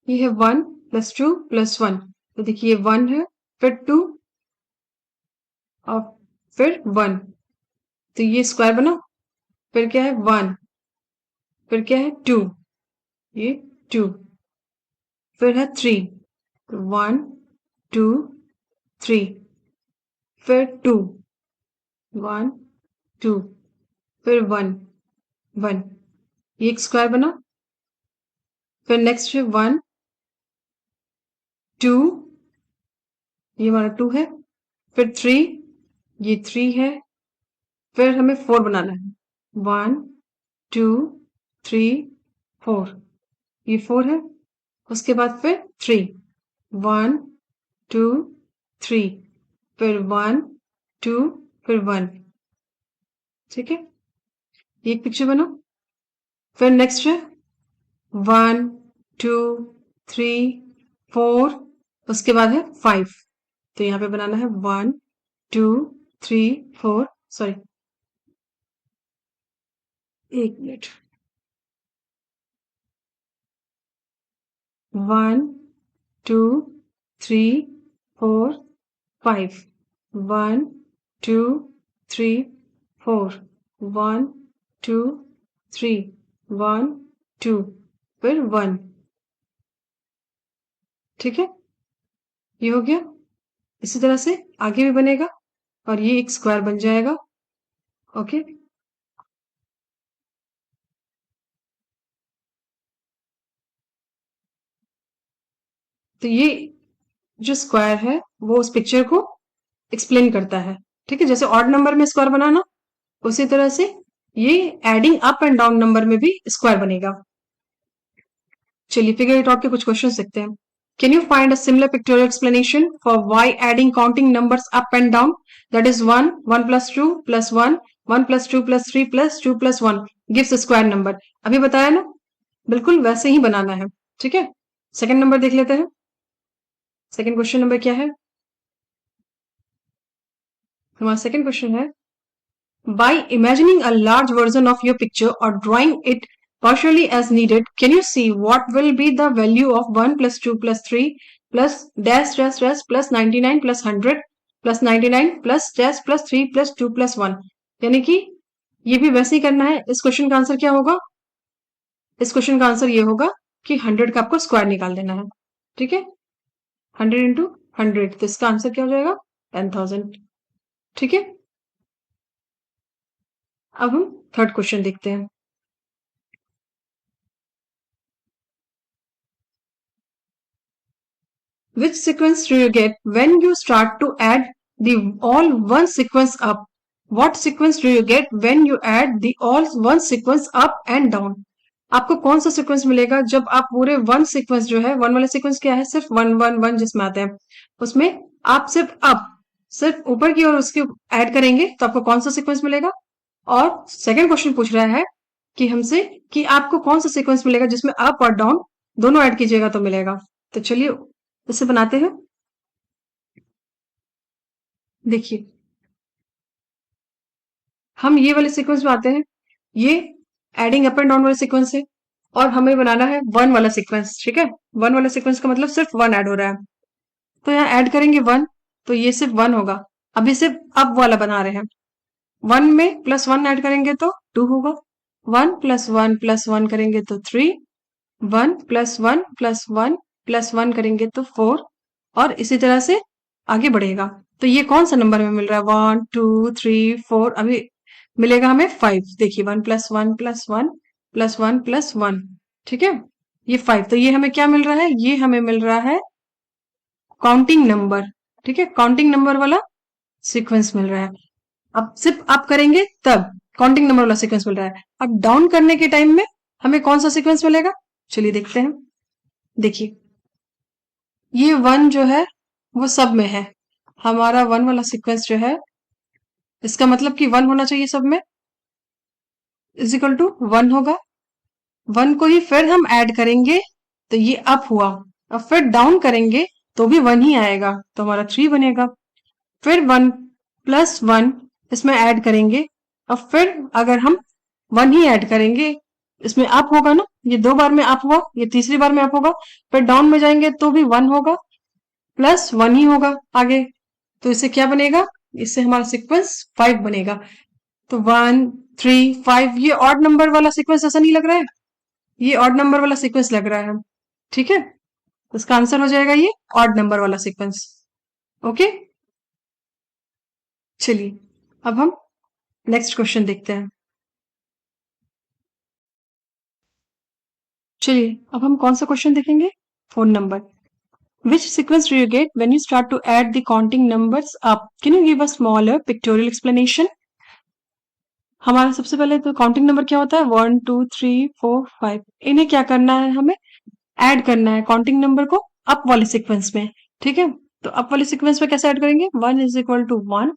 ये है 1 प्लस 2 प्लस 1। तो देखिए ये 1 है, फिर 2 और फिर 1, तो ये स्क्वायर बना, फिर क्या है 1, फिर क्या है 2, ये 2, फिर है 3, 1 2 3, फिर 2 1 2, फिर 1 1, ये एक स्क्वायर बना, फिर नेक्स्ट है 1 2, ये हमारा 2 है, फिर 3, ये 3 है, फिर हमें 4 बनाना है, 1 2 3 4, ये 4 है, उसके बाद फिर 3, 1 2 3, फिर 1 2, फिर 1, ठीक है, ये एक पिक्चर बना। फिर नेक्स्ट है 1 2 3 4, उसके बाद है 5, तो यहाँ पे बनाना है 1 2 3 4, सॉरी एक मिनट, 1 2 3 4 5, 1 2 3 4, 1 2 3 1 2, फिर 1, ठीक है, ये हो गया। इसी तरह से आगे भी बनेगा और ये एक स्क्वायर बन जाएगा। ओके, तो ये जो स्क्वायर है वो उस पिक्चर को एक्सप्लेन करता है, ठीक है। जैसे ऑड नंबर में स्क्वायर बनाना, उसी तरह से ये adding up and down number में भी स्क्वायर बनेगा। चलिए फिगर इट आउट के कुछ क्वेश्चन देखते हैं। Can you find a similar pictorial explanation for why adding counting numbers up and down, that is 1 1 plus 2 plus 1 1 plus 2 plus 3 plus 2 plus 1 gives square number. अभी बताया ना, बिल्कुल वैसे ही बनाना है, ठीक है। सेकंड नंबर देख लेते हैं। सेकंड क्वेश्चन नंबर क्या है, हमारा सेकंड क्वेश्चन है, by imagining a large version of your picture or drawing it partially as needed, can you see what will be the value of 1 plus 2 plus 3 plus dash dash dash plus 99 plus 100 plus 99 plus dash plus 3 plus 2 plus 1, यानी कि ये भी वैसे ही करना है। इस question का answer क्या होगा? इस क्वेश्चन का आंसर ये होगा कि 100 का आपको स्क्वायर निकाल देना है। ठीक है, 100 इंटू 100, तो इसका आंसर क्या हो जाएगा? 10,000। ठीक है, अब हम थर्ड क्वेश्चन देखते हैं। Which sequence do you get when you start to add the all one sequence up? What sequence do you get when you add the all one sequence up and down? आपको कौन सा sequence मिलेगा जब आप पूरे one sequence जो है, one वाला सीक्वेंस क्या है? सिर्फ वन वन वन जिसमें आते हैं, उसमें आप सिर्फ अप, सिर्फ ऊपर की ओर उसके ऐड करेंगे तो आपको कौन सा सीक्वेंस मिलेगा? और सेकंड क्वेश्चन पूछ रहा है कि हमसे कि आपको कौन सा सीक्वेंस मिलेगा जिसमें अप और डाउन दोनों ऐड कीजिएगा तो मिलेगा। तो चलिए इसे बनाते हैं। देखिए, हम ये वाले सीक्वेंस में आते हैं, ये एडिंग अप एंड डाउन वाला सीक्वेंस है, और हमें बनाना है वन वाला सीक्वेंस। ठीक है, वन वाला सीक्वेंस का मतलब सिर्फ वन ऐड हो रहा है, तो यहाँ ऐड करेंगे वन, तो ये सिर्फ वन होगा। अभी सिर्फ अप वाला बना रहे हैं, वन में प्लस वन ऐड करेंगे तो टू होगा, वन प्लस वन करेंगे तो थ्री, वन प्लस वन करेंगे तो फोर, और इसी तरह से आगे बढ़ेगा। तो ये कौन सा नंबर में मिल रहा है? वन टू थ्री फोर, अभी मिलेगा हमें फाइव। देखिए, one plus one plus one plus one plus one, ठीक है, ये फाइव। तो ये हमें क्या मिल रहा है? ये हमें मिल रहा है काउंटिंग नंबर। ठीक है, काउंटिंग नंबर वाला सीक्वेंस मिल रहा है। अब सिर्फ अप करेंगे तब काउंटिंग नंबर वाला सीक्वेंस मिल रहा है। अब डाउन करने के टाइम में हमें कौन सा सीक्वेंस मिलेगा? चलिए देखते हैं। देखिए, ये वन जो है वो सब में है, हमारा वन वाला सीक्वेंस जो है, इसका मतलब कि वन होना चाहिए सब में, इज इक्वल टू वन होगा। वन को ही फिर हम ऐड करेंगे तो ये अप हुआ, अब फिर डाउन करेंगे तो भी वन ही आएगा, तो हमारा थ्री बनेगा। फिर वन प्लस वन इसमें ऐड करेंगे, अब फिर अगर हम वन ही ऐड करेंगे, इसमें अप होगा ना, ये दो बार में अप हुआ, ये तीसरी बार में अप होगा, फिर डाउन में जाएंगे तो भी वन होगा, प्लस वन ही होगा आगे। तो इससे क्या बनेगा? इससे हमारा सीक्वेंस फाइव बनेगा। तो वन थ्री फाइव, ये ऑड नंबर वाला सीक्वेंस ऐसा नहीं लग रहा है? ये ऑड नंबर वाला सीक्वेंस लग रहा है। ठीक है, तो इसका आंसर हो जाएगा ये ऑड नंबर वाला सीक्वेंस। ओके, चलिए अब हम नेक्स्ट क्वेश्चन देखते हैं। चलिए अब हम कौन सा क्वेश्चन देखेंगे? Phone number. Which sequence do you get when you start to add the counting numbers up? Can you give a smaller pictorial explanation? हमारा सबसे पहले तो काउंटिंग नंबर क्या होता है? One two three four five, इन्हें क्या करना है? हमें ऐड करना है काउंटिंग नंबर को अप वाले सीक्वेंस में। ठीक है, तो अप वाले सीक्वेंस में कैसे ऐड करेंगे? One is equal to one,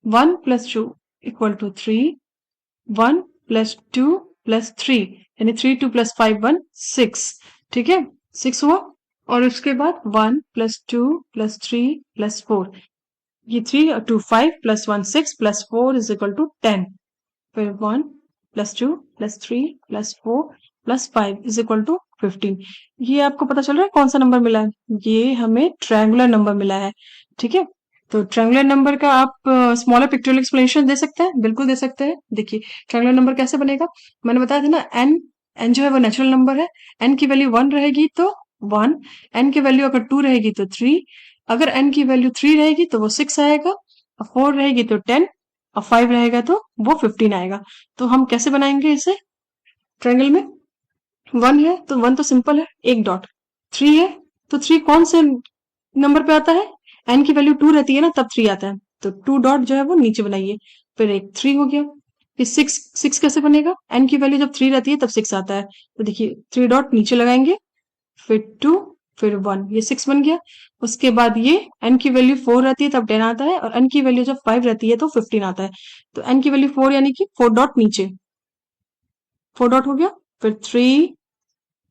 one plus two equal to three, one plus two plus three, यानी three two plus five one six. ठीक है, सिक्स हुआ, और उसके बाद one plus two plus three plus four, ये three two five plus one six plus four is equal to ten. फिर one plus two plus three plus four plus five is equal to 15। ये आपको पता चल रहा है कौन सा नंबर मिला है? ये हमें ट्रायंगुलर नंबर मिला है। ठीक है, तो ट्रायंगुलर नंबर का आप स्मॉलर पिक्टोरियल एक्सप्लेनेशन दे सकते हैं? बिल्कुल दे सकते हैं। देखिए, ट्रायंगुलर नंबर कैसे बनेगा? मैंने बताया था ना, एन, एन जो है वो नेचुरल नंबर है, एन की वैल्यू वन रहेगी तो वन, एन की वैल्यू अगर टू रहेगी तो थ्री, अगर एन की वैल्यू थ्री रहेगी तो वो सिक्स आएगा, और फोर रहेगी तो टेन, और फाइव रहेगा तो वो 15 आएगा। तो हम कैसे बनाएंगे इसे ट्रायंगल में? वन है तो वन तो सिंपल है, एक डॉट। थ्री है तो थ्री कौन से नंबर पे आता है? एन की वैल्यू टू रहती है ना, तब थ्री आता है, तो टू डॉट जो है वो नीचे बनाइए, फिर एक थ्री हो गया। फिर सिक्स, सिक्स कैसे बनेगा? एन की वैल्यू जब थ्री रहती है तब सिक्स आता है, तो देखिए थ्री डॉट नीचे लगाएंगे, फिर टू, फिर वन, ये सिक्स बन गया। उसके बाद ये एन की वैल्यू फोर रहती है तब टेन आता है, और एन की वैल्यू जब फाइव रहती है तो 15 आता है। तो एन की वैल्यू फोर यानी कि फोर डॉट नीचे, फोर डॉट हो गया, फिर थ्री,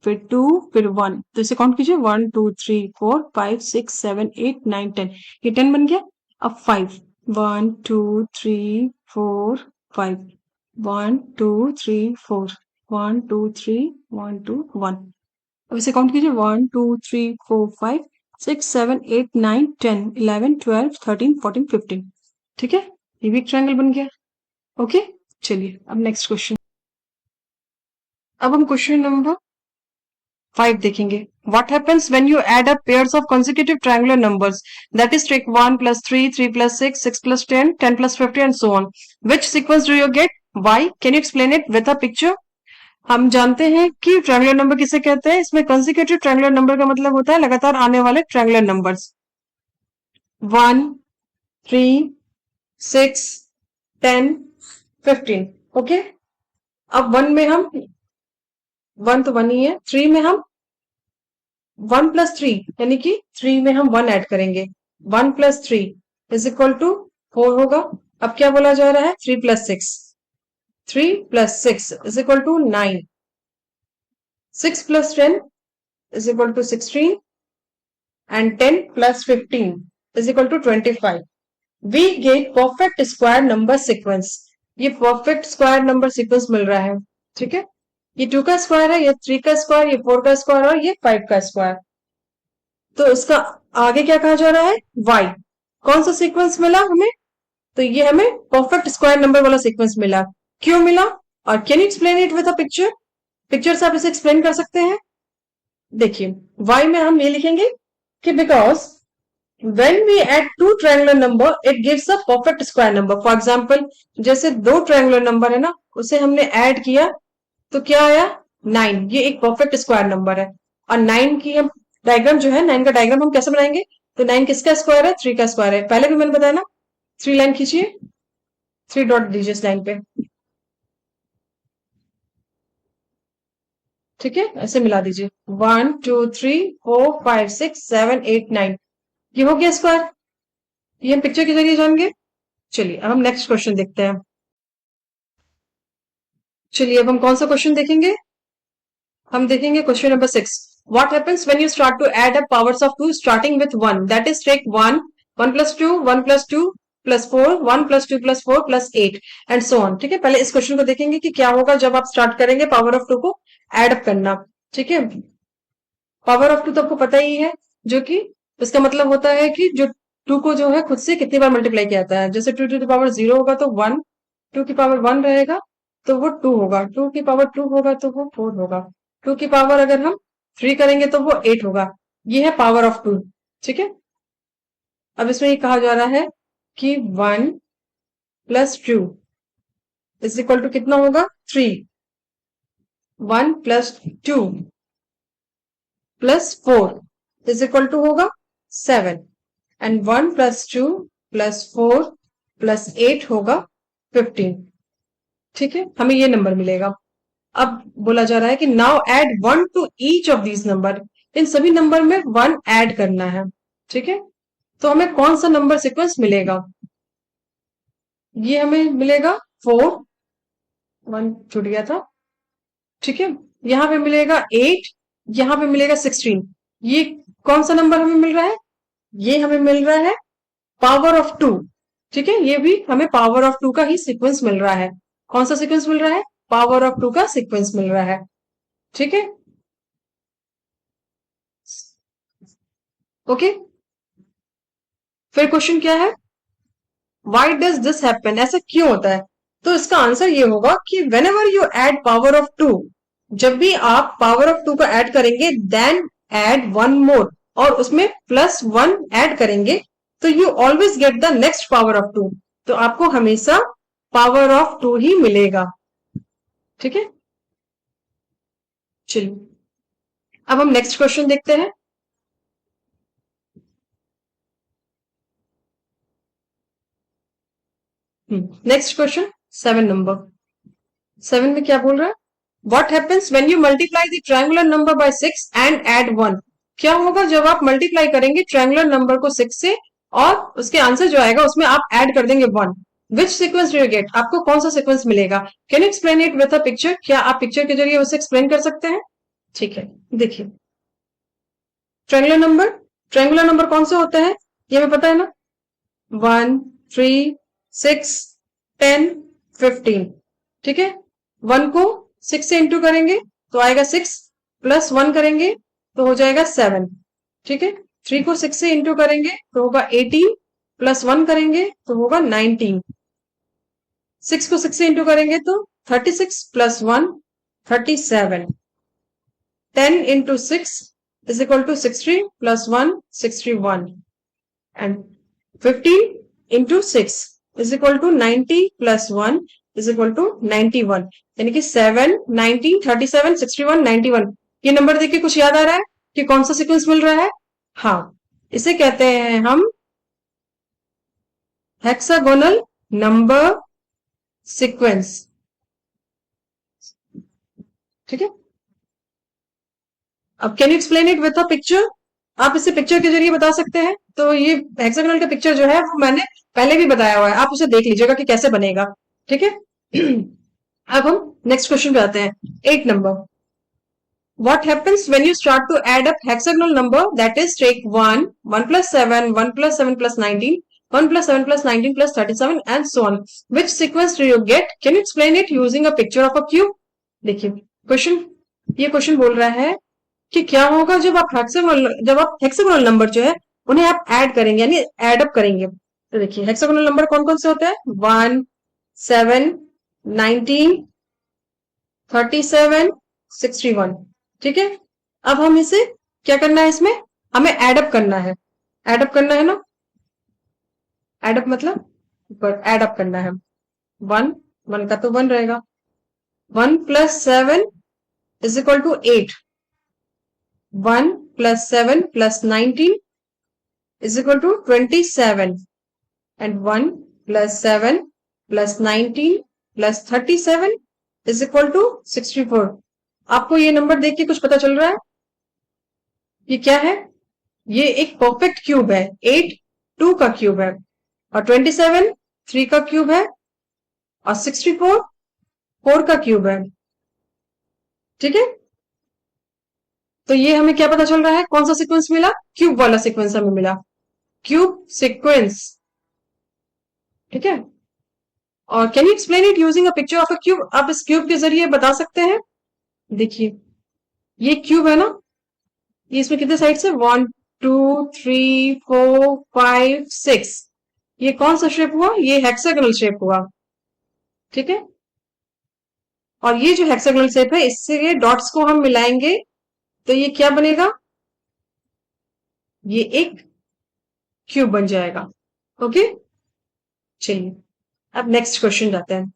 फिर टू, फिर वन, तो इसे काउंट कीजिए, one two three four five six seven eight nine ten, ये टेन बन गया। अब five, one two three four five, one two three four, one two three, one two one, अब इसे काउंट कीजिए, one two three four five six seven eight nine ten eleven twelve thirteen fourteen fifteen. ठीक है, ये भी एक triangle बन गया। ओके, चलिए अब नेक्स्ट क्वेश्चन। अब हम क्वेश्चन नंबर 5 देखेंगे। What happens when you add up pairs of consecutive triangular numbers? That is, take 1 plus 3, 3 plus 6, 6 plus 10, 10 plus 50 and so on. Which sequence do you get? Why? Can you explain it with a picture? हम जानते हैं कि triangular number किसे कहते हैं। इसमें consecutive triangular number का मतलब होता है लगातार आने वाले ट्रायंगुलर नंबर्स। 1, 3, 6, 10, 15। ओके, अब 1 में हम 1 तो 1 ही है। 3 में हम 1 प्लस 3 यानी कि 3 में हम 1 ऐड करेंगे। 1 प्लस 3 इज इक्वल टू 4 होगा। अब क्या बोला जा रहा है? 3 plus 6, 3 plus 6 is equal to 9। 6 plus 10 is equal to 16 and 10 plus 15 is equal to 25. We get perfect square number sequence. ये perfect square number sequence मिल रहा है। ठीक है, ये 2 का स्क्वायर है, ये 3 का स्क्वायर, ये 4 का स्क्वायर और ये 5 का स्क्वायर। तो इसका आगे क्या कहा जा रहा है? y। कौन सा सीक्वेंस मिला हमें? तो ये हमें परफेक्ट स्क्वायर नंबर वाला सीक्वेंस मिला। क्यों मिला और can you explain it with a picture? Picture से आप इसे एक्सप्लेन कर सकते हैं। देखिए y में हम ये लिखेंगे कि because when we add two triangular number it gives a perfect square number. For example, जैसे दो triangular number है ना, उसे हमने ऐड किया तो क्या आया? 9। ये एक परफेक्ट स्क्वायर नंबर है। और 9 की हम डायग्राम जो है, 9 का डायग्राम हम कैसे बनाएंगे? तो 9 किसका स्क्वायर है? 3 का स्क्वायर है। पहले भी मैंने बताया ना, 3 लाइन खींचिए, 3 डॉट दीजिए इस लाइन पे। ठीक है, ऐसे मिला दीजिए। 1 2 3 4 5 6 7 8 9, ये हो गया स्क्वायर। ये हम पिक्चर के जरिए जान गए। चलिए अब हम नेक्स्ट क्वेश्चन देखते हैं। चलिए अब हम कौन सा क्वेश्चन देखेंगे? हम देखेंगे question number 6। What happens when you start to add up powers of 2 starting with 1? That is, take 1, 1 plus 2, 1 plus 2 plus 4, 1 plus 2 plus 4 plus 8 and so on। ठीक है, पहले इस क्वेश्चन को देखेंगे कि क्या होगा जब आप स्टार्ट करेंगे पावर ऑफ 2 को एड अप करना। ठीक है, पावर ऑफ 2 तो आपको पता ही है, जो कि इसका मतलब होता है कि जो 2 को जो है खुद से कितनी बार मल्टीप्लाई किया जाता है। जैसे 2 टू द पावर 0 होगा तो 1, 2 की पावर 1 रहेगा तो वो 2 होगा, 2 की पावर 2 होगा तो वो 4 होगा, 2 की पावर अगर हम 3 करेंगे तो वो 8 होगा। ये है पावर ऑफ 2। ठीक है, अब इसमें ये कहा जा रहा है कि 1 प्लस 2 इज इक्वल टू कितना होगा? 3। 1 plus 2 plus 4 is equal to होगा 7 एंड 1 प्लस 2 प्लस 4 प्लस 8 होगा 15। ठीक है, हमें ये नंबर मिलेगा। अब बोला जा रहा है कि now add 1 to each of these number. इन सभी नंबर में 1 ऐड करना है। ठीक है, तो हमें कौन सा नंबर सीक्वेंस मिलेगा? ये हमें मिलेगा 4, 1 छूट गया था। ठीक है, यहां पे मिलेगा 8, यहां पे मिलेगा 16। ये कौन सा नंबर हमें मिल रहा है? ये हमें मिल रहा है पावर ऑफ 2। ठीक है, ये भी हमें पावर ऑफ 2 का ही सीक्वेंस मिल रहा है। कौन सा सीक्वेंस मिल रहा है? पावर ऑफ 2 का सीक्वेंस मिल रहा है। ठीक है, ओके। फिर क्वेश्चन क्या है? Why does this happen? ऐसा क्यों होता है? तो इसका आंसर ये होगा कि whenever you add power of 2, जब भी आप पावर ऑफ 2 को ऐड करेंगे, देन एड 1 मोर और उसमें प्लस 1 ऐड करेंगे, तो you always get the next power of 2। तो आपको हमेशा पावर ऑफ 2 ही मिलेगा। ठीक है, चलिए अब हम नेक्स्ट क्वेश्चन देखते हैं। Next question 7 number. 7 में क्या बोल रहा है? What happens when you multiply the triangular number by 6 and add 1? क्या होगा जब आप मल्टीप्लाई करेंगे ट्रायंगुलर नंबर को 6 से और उसके आंसर जो आएगा उसमें आप ऐड कर देंगे 1? विच सीक्वेंस डू यू गेट? आपको कौन सा सीक्वेंस मिलेगा? Can you explain it with a picture? क्या आप पिक्चर के जरिए उसे एक्सप्लेन कर सकते हैं? ठीक है, देखिए ट्रायंगुलर नंबर कौन से होते हैं ये हमें पता है ना, 1 3 6 10 15। ठीक है, 1 को 6 से इंटू करेंगे तो आएगा 6, प्लस 1 करेंगे तो हो जाएगा 7। ठीक है, 3 को 6 से इंटू करेंगे तो होगा 18, प्लस 1 करेंगे तो होगा 19। 6 को 6 से इंटू करेंगे तो 36 plus 1 37, 10 into 6 is equal to 60 plus 1 61, and 15 into 6 is equal to 90 plus 1 is equal to 91, यानी कि 7 90 37 61 91। ये नंबर देख के कुछ याद आ रहा है कि कौन सा सीक्वेंस मिल रहा है? हाँ, इसे कहते हैं हम हेक्सागोनल नंबर सीक्वेंस। ठीक है, अब can you explain it with a picture? आप इसे पिक्चर के जरिए बता सकते हैं। तो ये हेक्सागोनल का पिक्चर जो है वो मैंने पहले भी बताया हुआ है, आप उसे देख लीजिएगा कि कैसे बनेगा। ठीक है अब हम नेक्स्ट क्वेश्चन पे आते हैं। 8 number, what happens when you start to add up hexagonal number, that is take 1 1 plus 7 1 plus 7 plus 19 1 plus 7 plus 19 plus 37 and so on, which sequence do you get? Can you explain it using a picture of a cube? देखिए question, ये question बोल रहा है कि क्या होगा जब आप हेक्सागोनल नंबर जो है उन्हें आप ऐड करेंगे, यानी ऐड अप करेंगे। तो देखिए हेक्सागोनल नंबर कौन कौन से होते हैं? 1 7 19 37 61। ठीक है, अब हम इसे क्या करना है, इसमें हमें एडअप करना है। एडअप करना है ना, एडअप मतलब ऊपर एडअप करना है। 1 1 का तो 1 रहेगा, 1 plus 7 is equal to 8, 1 plus 7 plus 19 is equal to 27, and 1 plus 7 plus 19 plus 37 is equal to 64। आपको ये नंबर देख के कुछ पता चल रहा है? ये क्या है? ये एक परफेक्ट क्यूब है। 8 2 का क्यूब है, और 27 3 का क्यूब है, और 64 4 का क्यूब है। ठीक है, तो ये हमें क्या पता चल रहा है? कौन सा सीक्वेंस मिला? क्यूब वाला सीक्वेंस हमें मिला, क्यूब सीक्वेंस। ठीक है, और can you explain it using a picture of a cube? आप इस क्यूब के जरिए बता सकते हैं। देखिए ये क्यूब है ना, ये इसमें कितने साइड्स है? 1 2 3 4 5 6। ये कौन सा शेप हुआ? ये हेक्सागोनल शेप हुआ। ठीक है, और ये जो हेक्सागोनल शेप है, इससे ये डॉट्स को हम मिलाएंगे तो ये क्या बनेगा? ये एक क्यूब बन जाएगा। ओके, चलिए अब नेक्स्ट क्वेश्चन जाते हैं।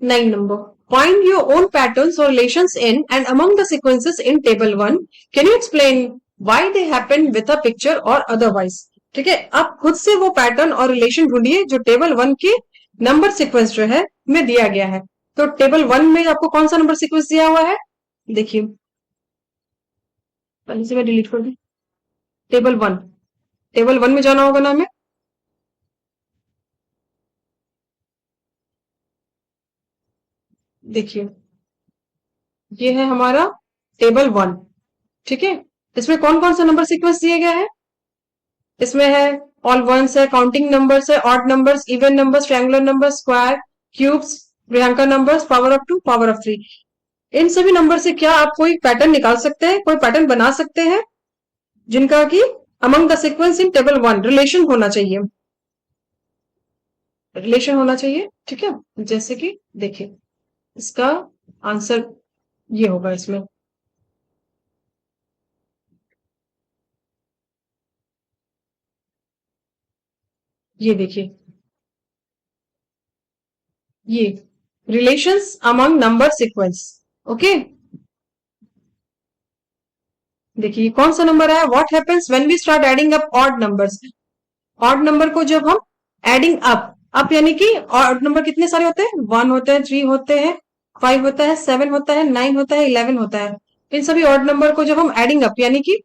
Nine number. Find your own patterns or relations in and among the sequences in table 1. Can you explain why they happen with a picture or otherwise? ठीक है, आप खुद से वो पैटर्न और रिलेशन ढूंढिए जो टेबल 1 के नंबर सीक्वेंस जो है में दिया गया है। तो टेबल 1 में आपको कौन सा नंबर सीक्वेंस दिया हुआ है? देखिए पहले से मैं डिलीट कर दूं। टेबल 1, टेबल 1 में जाना होगा ना हमें। देखिए ये है हमारा टेबल 1। ठीक है, इसमें कौन कौन सा नंबर सीक्वेंस दिया गया है? इसमें है ऑल वंस है, काउंटिंग नंबर्स है, odd numbers, even numbers, triangular numbers, square, cubes, Priyanka numbers, power of 2, power of 3। इन सभी नंबर से क्या आप कोई पैटर्न निकाल सकते हैं, कोई पैटर्न बना सकते हैं जिनका कि among the sequence in table 1 relation होना चाहिए, रिलेशन होना चाहिए। ठीक है, जैसे कि देखिए इसका आंसर ये होगा इसमें। ये देखिए, ये relations among number sequence. Okay, देखिए कौन सा नंबर है? What happens when we start adding up odd numbers? Odd number को जब हम एडिंग अप यानी कि ऑड नंबर कितने सारे होते हैं? 1 होते हैं, 3 होते हैं, 5 होता है, 7 होता है, 9 होता है, 11 होता है। इन सभी ऑड नंबर को जब हम एडिंग अप यानी कि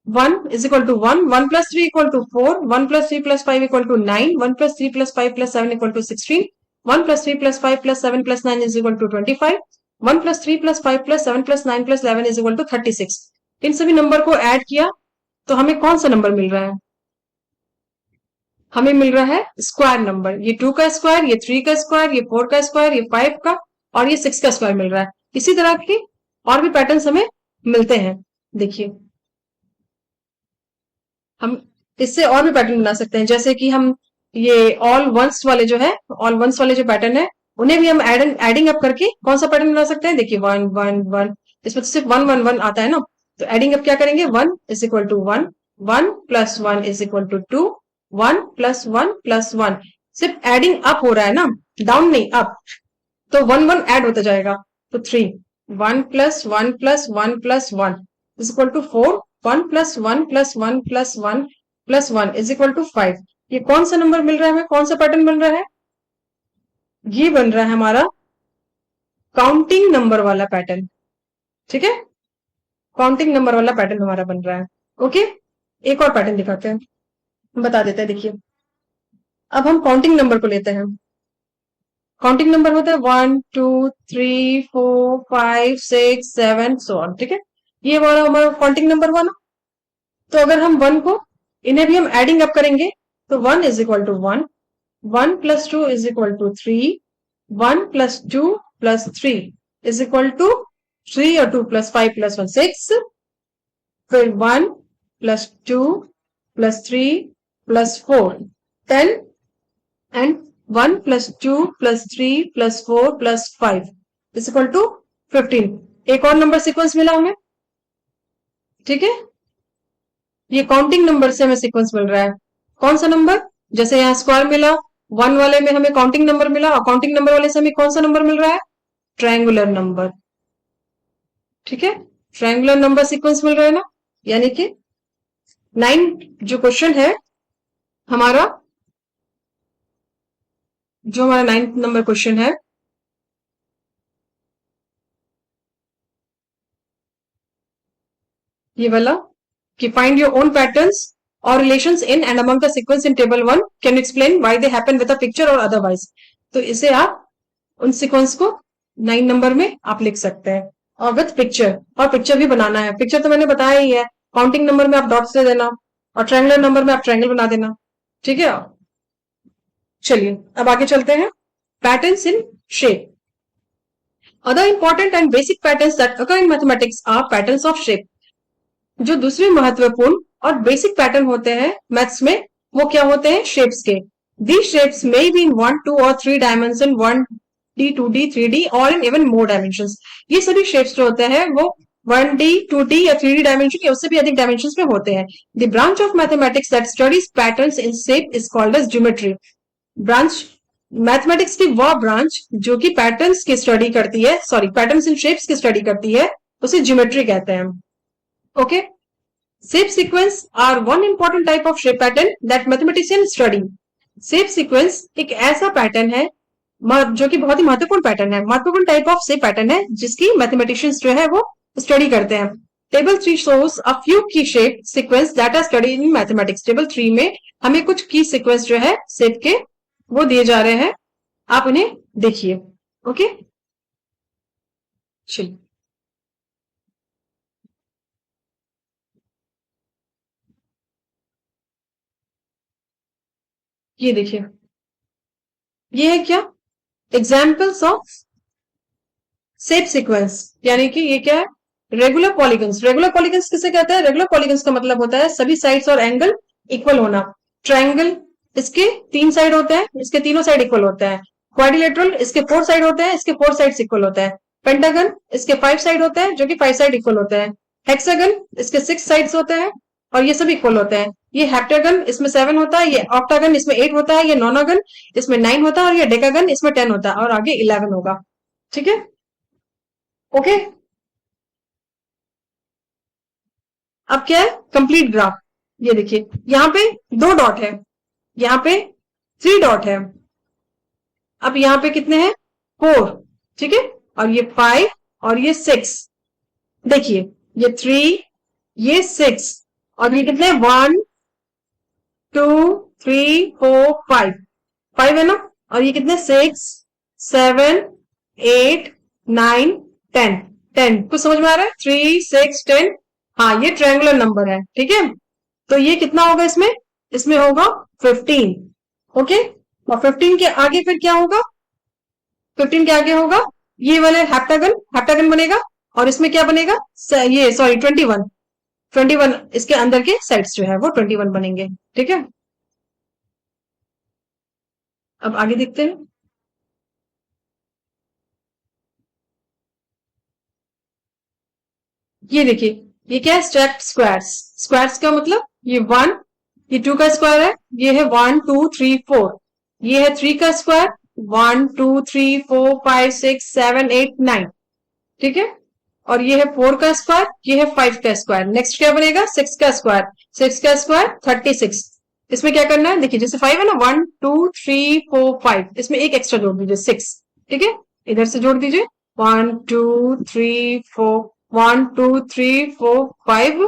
1 is equal to 1, 1 plus 3 equal to 4, 1 plus 3 plus 5 equal to 9, 1 plus 3 plus 5 plus 7 equal to 16, 1 plus 3 plus 5 plus 7 plus 9 is equal to 25, 1 plus 3 plus 5 plus 7 plus 9 plus 11 is equal to 36। इन सभी number को add किया तो हमें कौन सा number मिल रहा है? हमें मिल रहा है स्क्वायर नंबर। ये 2 का स्क्वायर, ये 3 का स्क्वायर, ये 4 का स्क्वायर, ये 5 का, और ये 6 का स्क्वायर मिल रहा है। इसी तरह के और भी पैटर्न्स हमें मिलते हैं। देखिए हम इससे और भी पैटर्न बना सकते हैं, जैसे कि हम ये ऑल वंस वाले जो है, ऑल वंस वाले जो पैटर्न है, उन्हें भी हम एडिंग अप करके कौन सा पैटर्न बना सकते हैं? देखिए, वन वन वन, इसमें तो सिर्फ वन वन वन आता है ना, तो एडिंग अप क्या करेंगे? One is equal to one, one plus one is equal to two, one plus one, सिर्फ एडिंग अप हो रहा है ना, डाउन नहीं, अप, तो वन वन ऐड होता जाएगा, तो three, one plus one plus one plus one is equal to four, one plus one plus one plus one plus one is equal to five. ये कौन सा नंबर मिल रहा है हमें? कौन सा पैटर्न बन रहा है? ये बन रहा है हमारा काउंटिंग नंबर वाला पैटर्न। ठीक है, काउंटिंग नंबर वाला पैटर्न हमारा बन रहा है। ओके, एक और पैटर्न दिखाते हैं, बता देते हैं। देखिए, अब हम काउंटिंग नंबर को लेते हैं। काउंटिंग नंबर होता है one two three four five six seven so on. ठीक है, ये हमारा काउंटिंग नंबर हुआ ना। तो अगर हम वन को, इन्हें भी हम एडिंग अप करेंगे, तो one is equal to one, one plus two is equal to three, one plus two plus three is equal to three, और two plus five plus one six, फिर one plus two plus three plus four ten, and one plus two plus three plus four plus five is equal to 15। एक और number sequence मिला हमें। ठीक है, ये counting number से हमें सीक्वेंस मिल रहा है। कौन सा नंबर? जैसे यहाँ स्क्वायर मिला, वन वाले में हमें काउंटिंग नंबर मिला, और काउंटिंग नंबर वाले से हमें कौन सा नंबर मिल रहा है? Triangular number. ठीक है, ट्रायंगुलर नंबर सीक्वेंस मिल रहा है ना। यानी कि 9 जो क्वेश्चन है हमारा, जो हमारा 9th नंबर क्वेश्चन है, ये वाला, कि फाइंड योर ओन पैटर्न्स और relations in and among the sequence in table one, can you explain why they happen with a picture और अदरवाइज। तो इसे आप उन सीक्वेंस को 9 नंबर में आप लिख सकते हैं, और विथ पिक्चर, और पिक्चर भी बनाना है। पिक्चर तो मैंने बताया ही है, काउंटिंग नंबर में आप डॉट्स दे देना, और ट्रायंगुलर नंबर में आप ट्रायंगल बना देना। ठीक है, चलिए अब आगे चलते हैं। Patterns in shape. Other important and basic patterns that occur in mathematics are patterns of shape. जो दूसरे महत्वपूर्ण और बेसिक पैटर्न होते हैं मैथ्स में, वो क्या होते हैं? शेप्स के। The shapes may be in one two और three dimension, one D two D three D, और इन इवन मोर डायमेंशन। ये सभी शेप्स जो होते हैं वो वन डी टू डी या थ्री डी डायमेंशन या उससे भी अधिक डायमेंशन में होते हैं। The branch of mathematics that studies patterns in shape is called as geometry. Branch, mathematics की वह ब्रांच जो कि पैटर्न्स की स्टडी करती है, सॉरी, पैटर्न्स इन शेप्स की स्टडी करती है, उसे ज्योमेट्री कहते हैं। Okay, shape sequence are one important type of shape pattern that mathematicians study. Shape sequence एक ऐसा पैटर्न है जो कि बहुत ही महत्वपूर्ण पैटर्न है, महत्वपूर्ण टाइप ऑफ शेप पैटर्न है जिसकी मैथमेटिशियंस जो है वो स्टडी करते हैं। Table 3 shows a few key shape sequence that are studied in mathematics. Table 3 में हमें कुछ की सीक्वेंस जो है शेप के वो दिए जा रहे हैं, आप उन्हें देखिए। ओके, चलिए ये देखिए, ये है क्या? एग्जाम्पल्स ऑफ शेप सीक्वेंस, यानी कि ये क्या है? Regular polygons. रेगुलर पॉलीगन्स किसे कहते हैं? रेगुलर पॉलीगन्स का मतलब होता है सभी साइड्स और एंगल इक्वल होना। ट्रायंगल, इसके 3 साइड होते हैं, इसके तीनों साइड इक्वल होते हैं। क्वाड्रिलेटरल, इसके 4 साइड होते हैं, इसके 4 साइड इक्वल होते हैं। पेंटागन, इसके 5 साइड होते हैं जो कि 5 साइड इक्वल होते हैं। हेक्सागन, इसके 6 साइड्स होते हैं और ये सब इक्वल होते हैं। ये हेप्टागन, इसमें 7 होता है। ये ऑक्टागन, इसमें 8 होता है। ये नोनागन, इसमें 9 होता है। और ये डेकागन, इसमें 10 होता है, और आगे 11 होगा। ठीक है, ओके। अब क्या है? Complete graph. ये देखिए, यहाँ पे 2 डॉट है, यहाँ पे 3 डॉट है, अब यहाँ पे कितने हैं? 4। ठीक है, और ये 5 और ये 6। देखिए, ये 3, ये 6, और ये कितने? 1 2 3 4 5, 5 है ना। और ये कितने? 6 7 8 9 10। 10 कुछ समझ में आ रहा है? 3 6 10। हाँ, ये ट्रायंगुलर नंबर है। ठीक है, तो ये कितना होगा इसमें? इसमें होगा 15। ओके, और 15 के आगे फिर क्या होगा? 15 के आगे होगा ये वाले हेप्टागन, हेप्टागन बनेगा। और इसमें क्या बनेगा? ये सॉरी 21। 21 इसके अंदर के साइड्स जो है वो 21 बनेंगे। ठीक है, अब आगे देखते हैं। ये देखिए, ये क्या है, स्टेप्ड स्क्वायर्स। स्क्वायर्स का मतलब ये 1, ये 2 का स्क्वायर है, ये है 1 2 3 4, ये है 3 का स्क्वायर, 1 2 3 4 5 6 7 8 9। ठीक है, और ये है 4 का स्क्वायर, ये है 5 का स्क्वायर। नेक्स्ट क्या बनेगा, 6 का स्क्वायर। 6 का स्क्वायर 36। इसमें क्या करना है, देखिए जैसे 5 है ना, 1 2 3 4 5, इसमें एक एक्स्ट्रा जोड़ दीजिए 6। ठीक है, इधर से जोड़ दीजिए 1 2 3 4, 1 2 3 4 5,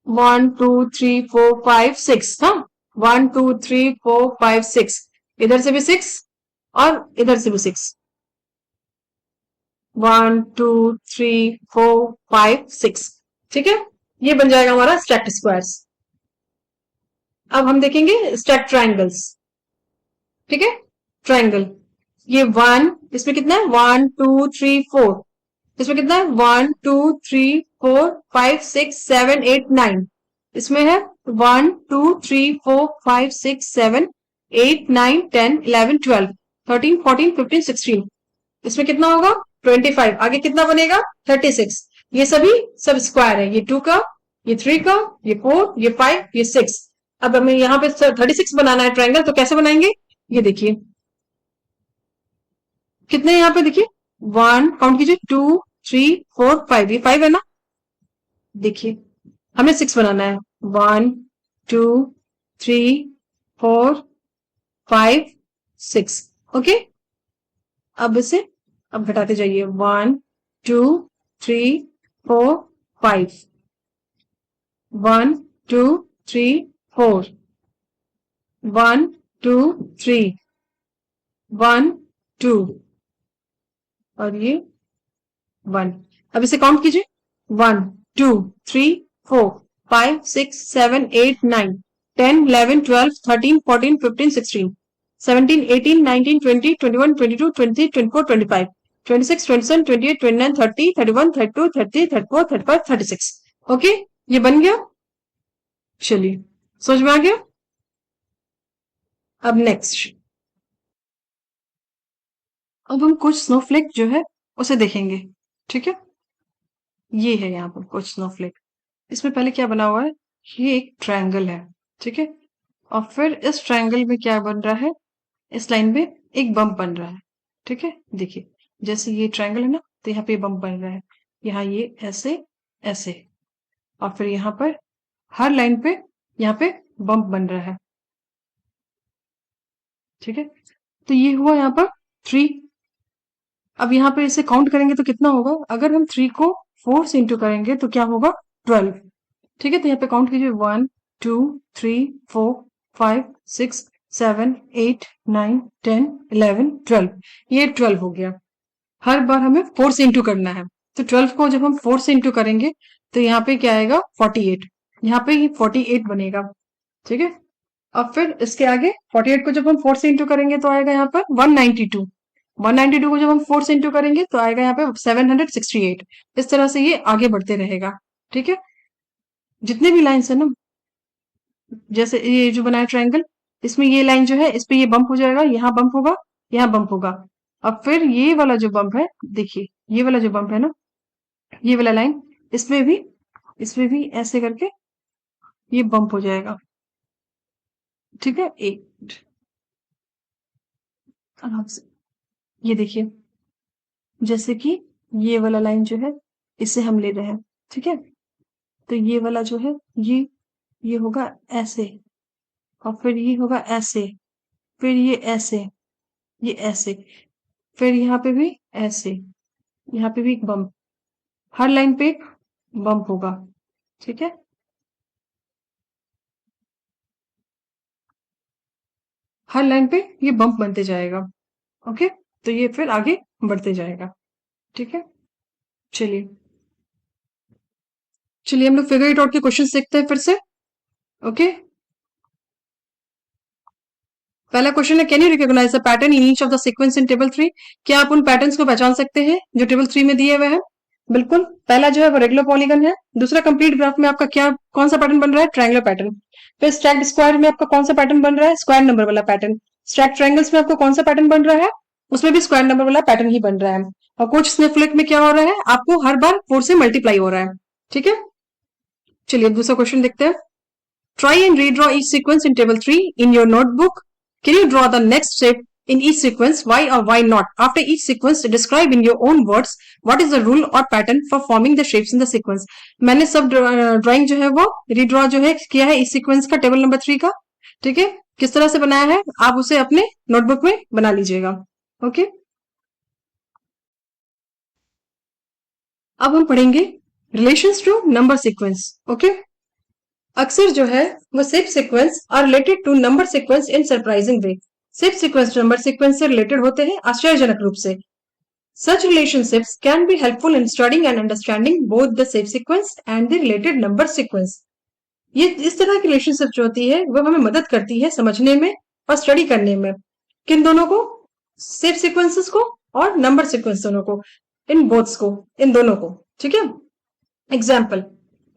1 2 3 4 5 6। हाँ, 1 2 3 4 5 6, इधर से भी 6 और इधर से भी 6। 1 2 3 4 5 6। ठीक है, ये बन जाएगा हमारा स्टैक्ड स्क्वायर्स। अब हम देखेंगे स्टैक्ड ट्राइंगल्स। ठीक है, ट्राइंगल, ये 1, इसमें कितना है 1 2 3 4, इसमें कितना है 1 2 3 4 5 6 7 8 9, इसमें है 1 2 3 4 5 6 7 8 9 10 11 12 13 14 15 16, इसमें कितना होगा 25। आगे कितना बनेगा 36। ये सभी सब स्क्वायर है, ये 2 का, ये 3 का, ये 4, ये 5, ये 6। अब हमें यहाँ पे 36 बनाना है ट्रायंगल, तो कैसे बनाएंगे, ये देखिए कितने यहाँ पे, देखिए 1 काउंट कीजिए, 2 3 4 5, ये 5 है ना। देखिए हमें 6 बनाना है, 1 2 3 4 5 6। ओके, अब इसे अब घटाते जाइए, 1 2 3 4 5, 1 2 3 4, 1 2 3, 1 2, और ये 1। अब इसे काउंट कीजिए, 1 2 3 4 5 6 7 8 9 10 11 12 13 14 15 16 17 18 19 20 21 22 23 24 25 26 27 28 29 30 31 32 33 34 35 36। ओके, ये बन गया। चलिए, समझ में आ गया। अब नेक्स्ट, अब हम कुछ स्नोफ्लेक जो है उसे देखेंगे। ठीक है, ये है यहाँ पर कुछ स्नोफ्लेक। इसमें पहले क्या बना हुआ है, ये एक ट्रायंगल है। ठीक है, और फिर इस ट्रायंगल में क्या बन रहा है, इस लाइन में एक बम्प बन रहा है। ठीक है, देखिए जैसे ये ट्रायंगल है ना, तो यहाँ पे बम्प बन रहा है, यहाँ ये ऐसे ऐसे, और फिर यहाँ पर हर लाइन पे यहाँ पे बम्प बन रहा है। ठीक है, तो ये हुआ यहाँ पर 3। अब यहाँ पे इसे काउंट करेंगे तो कितना होगा, अगर हम 3 को 4 से इंटू करेंगे तो क्या होगा 12। ठीक है, तो यहाँ पे काउंट कीजिए, 1 2 3 4 5 6 7 8 9 10 11 12, ये 12 हो गया। हर बार हमें 4 से इंटू करना है, तो 12 को जब हम 4 से इंटू करेंगे तो यहाँ पे क्या आएगा 48, यहाँ पे 48 बनेगा। ठीक है, अब फिर इसके आगे 48 को जब हम 4 से इंटू करेंगे तो आएगा यहाँ पर 192। 192 को जब हम 4 से इंटू करेंगे तो आएगा यहाँ पे 768। इस तरह से ये आगे बढ़ते रहेगा। ठीक है, जितने भी लाइन्स है ना, जैसे ये जो बनाया ट्रायंगल, इसमें ये लाइन जो है इस पे ये बम्प हो जाएगा, यहाँ बम्प होगा, यहाँ बम्प होगा। अब फिर ये वाला जो बम्प है, देखिए ये वाला जो बम्प है ना, ये वाला लाइन, इसमें भी ऐसे करके ये बम्प हो जाएगा। ठीक है, एक आराम से, ये देखिए जैसे कि ये वाला लाइन जो है इसे हम ले रहे हैं। ठीक है, तो ये वाला जो है ये होगा ऐसे, और फिर ये होगा ऐसे, फिर ये ऐसे, ये ऐसे, फिर यहाँ पे भी ऐसे, यहाँ पे भी एक बम्प, हर लाइन पे एक बम्प होगा। ठीक है, हर लाइन पे ये बम्प बनते जाएगा। ओके, तो ये फिर आगे बढ़ते जाएगा। ठीक है, चलिए चलिए हम लोग फिगर इट आउट के क्वेश्चन देखते हैं फिर से। ओके, पहला क्वेश्चन है, can you recognise the pattern in each of the sequence in table 3। क्या आप उन पैटर्न्स को पहचान सकते हैं जो टेबल 3 में दिए हुए हैं। बिल्कुल, पहला जो है वो रेगुलर पॉलीगन है। दूसरा कंप्लीट ग्राफ में आपका क्या कौन सा पैटर्न बन रहा है? Triangular pattern. फिर स्टैक्ड स्क्वायर में आपका कौन सा पैटर्न बन रहा है? स्क्वायर नंबर वाला पैटर्न। स्टैक्ड ट्रायंगल्स में आपको कौन सा पैटर्न बन रहा है? उसमें भी स्क्वायर नंबर वाला पैटर्न ही बन रहा है। और कुछ स्नेफलिक में क्या हो रहा है? आपको हर बार 4 से मल्टीप्लाई हो रहा है। ठीक है, चलिए दूसरा क्वेश्चन देखते हैं। Try and redraw each sequence in table 3 in your notebook. Can you draw the next step in each sequence? Why or why not? After each sequence, describe in your own words what is the rule or pattern for forming the shapes in the sequence. मैंने सब drawing जो है वो redraw जो है किया है इस सीक्वेंस का, टेबल नंबर 3 का। ठीक है, किस तरह से बनाया है आप उसे अपने नोटबुक में बना लीजिएगा। ओके, अब हम पढ़ेंगे relations to number sequence. Okay, अक्सर जो है वो shape sequence are related to number sequence in surprising way. Shape sequence number sequence से रिलेटेड होते हैं आश्चर्यजनक रूप से। Such relationships can be helpफुल in studying and understanding both the shape sequence and the related number sequence. ये इस तरह की रिलेशनशिप जो होती है वो हमें मदद करती है समझने में और स्टडी करने में। किन दोनों को? शेप सीक्वेंसेस को और नंबर सीक्वेंस दोनों को, इन बोथ्स को, इन दोनों को। ठीक है, example,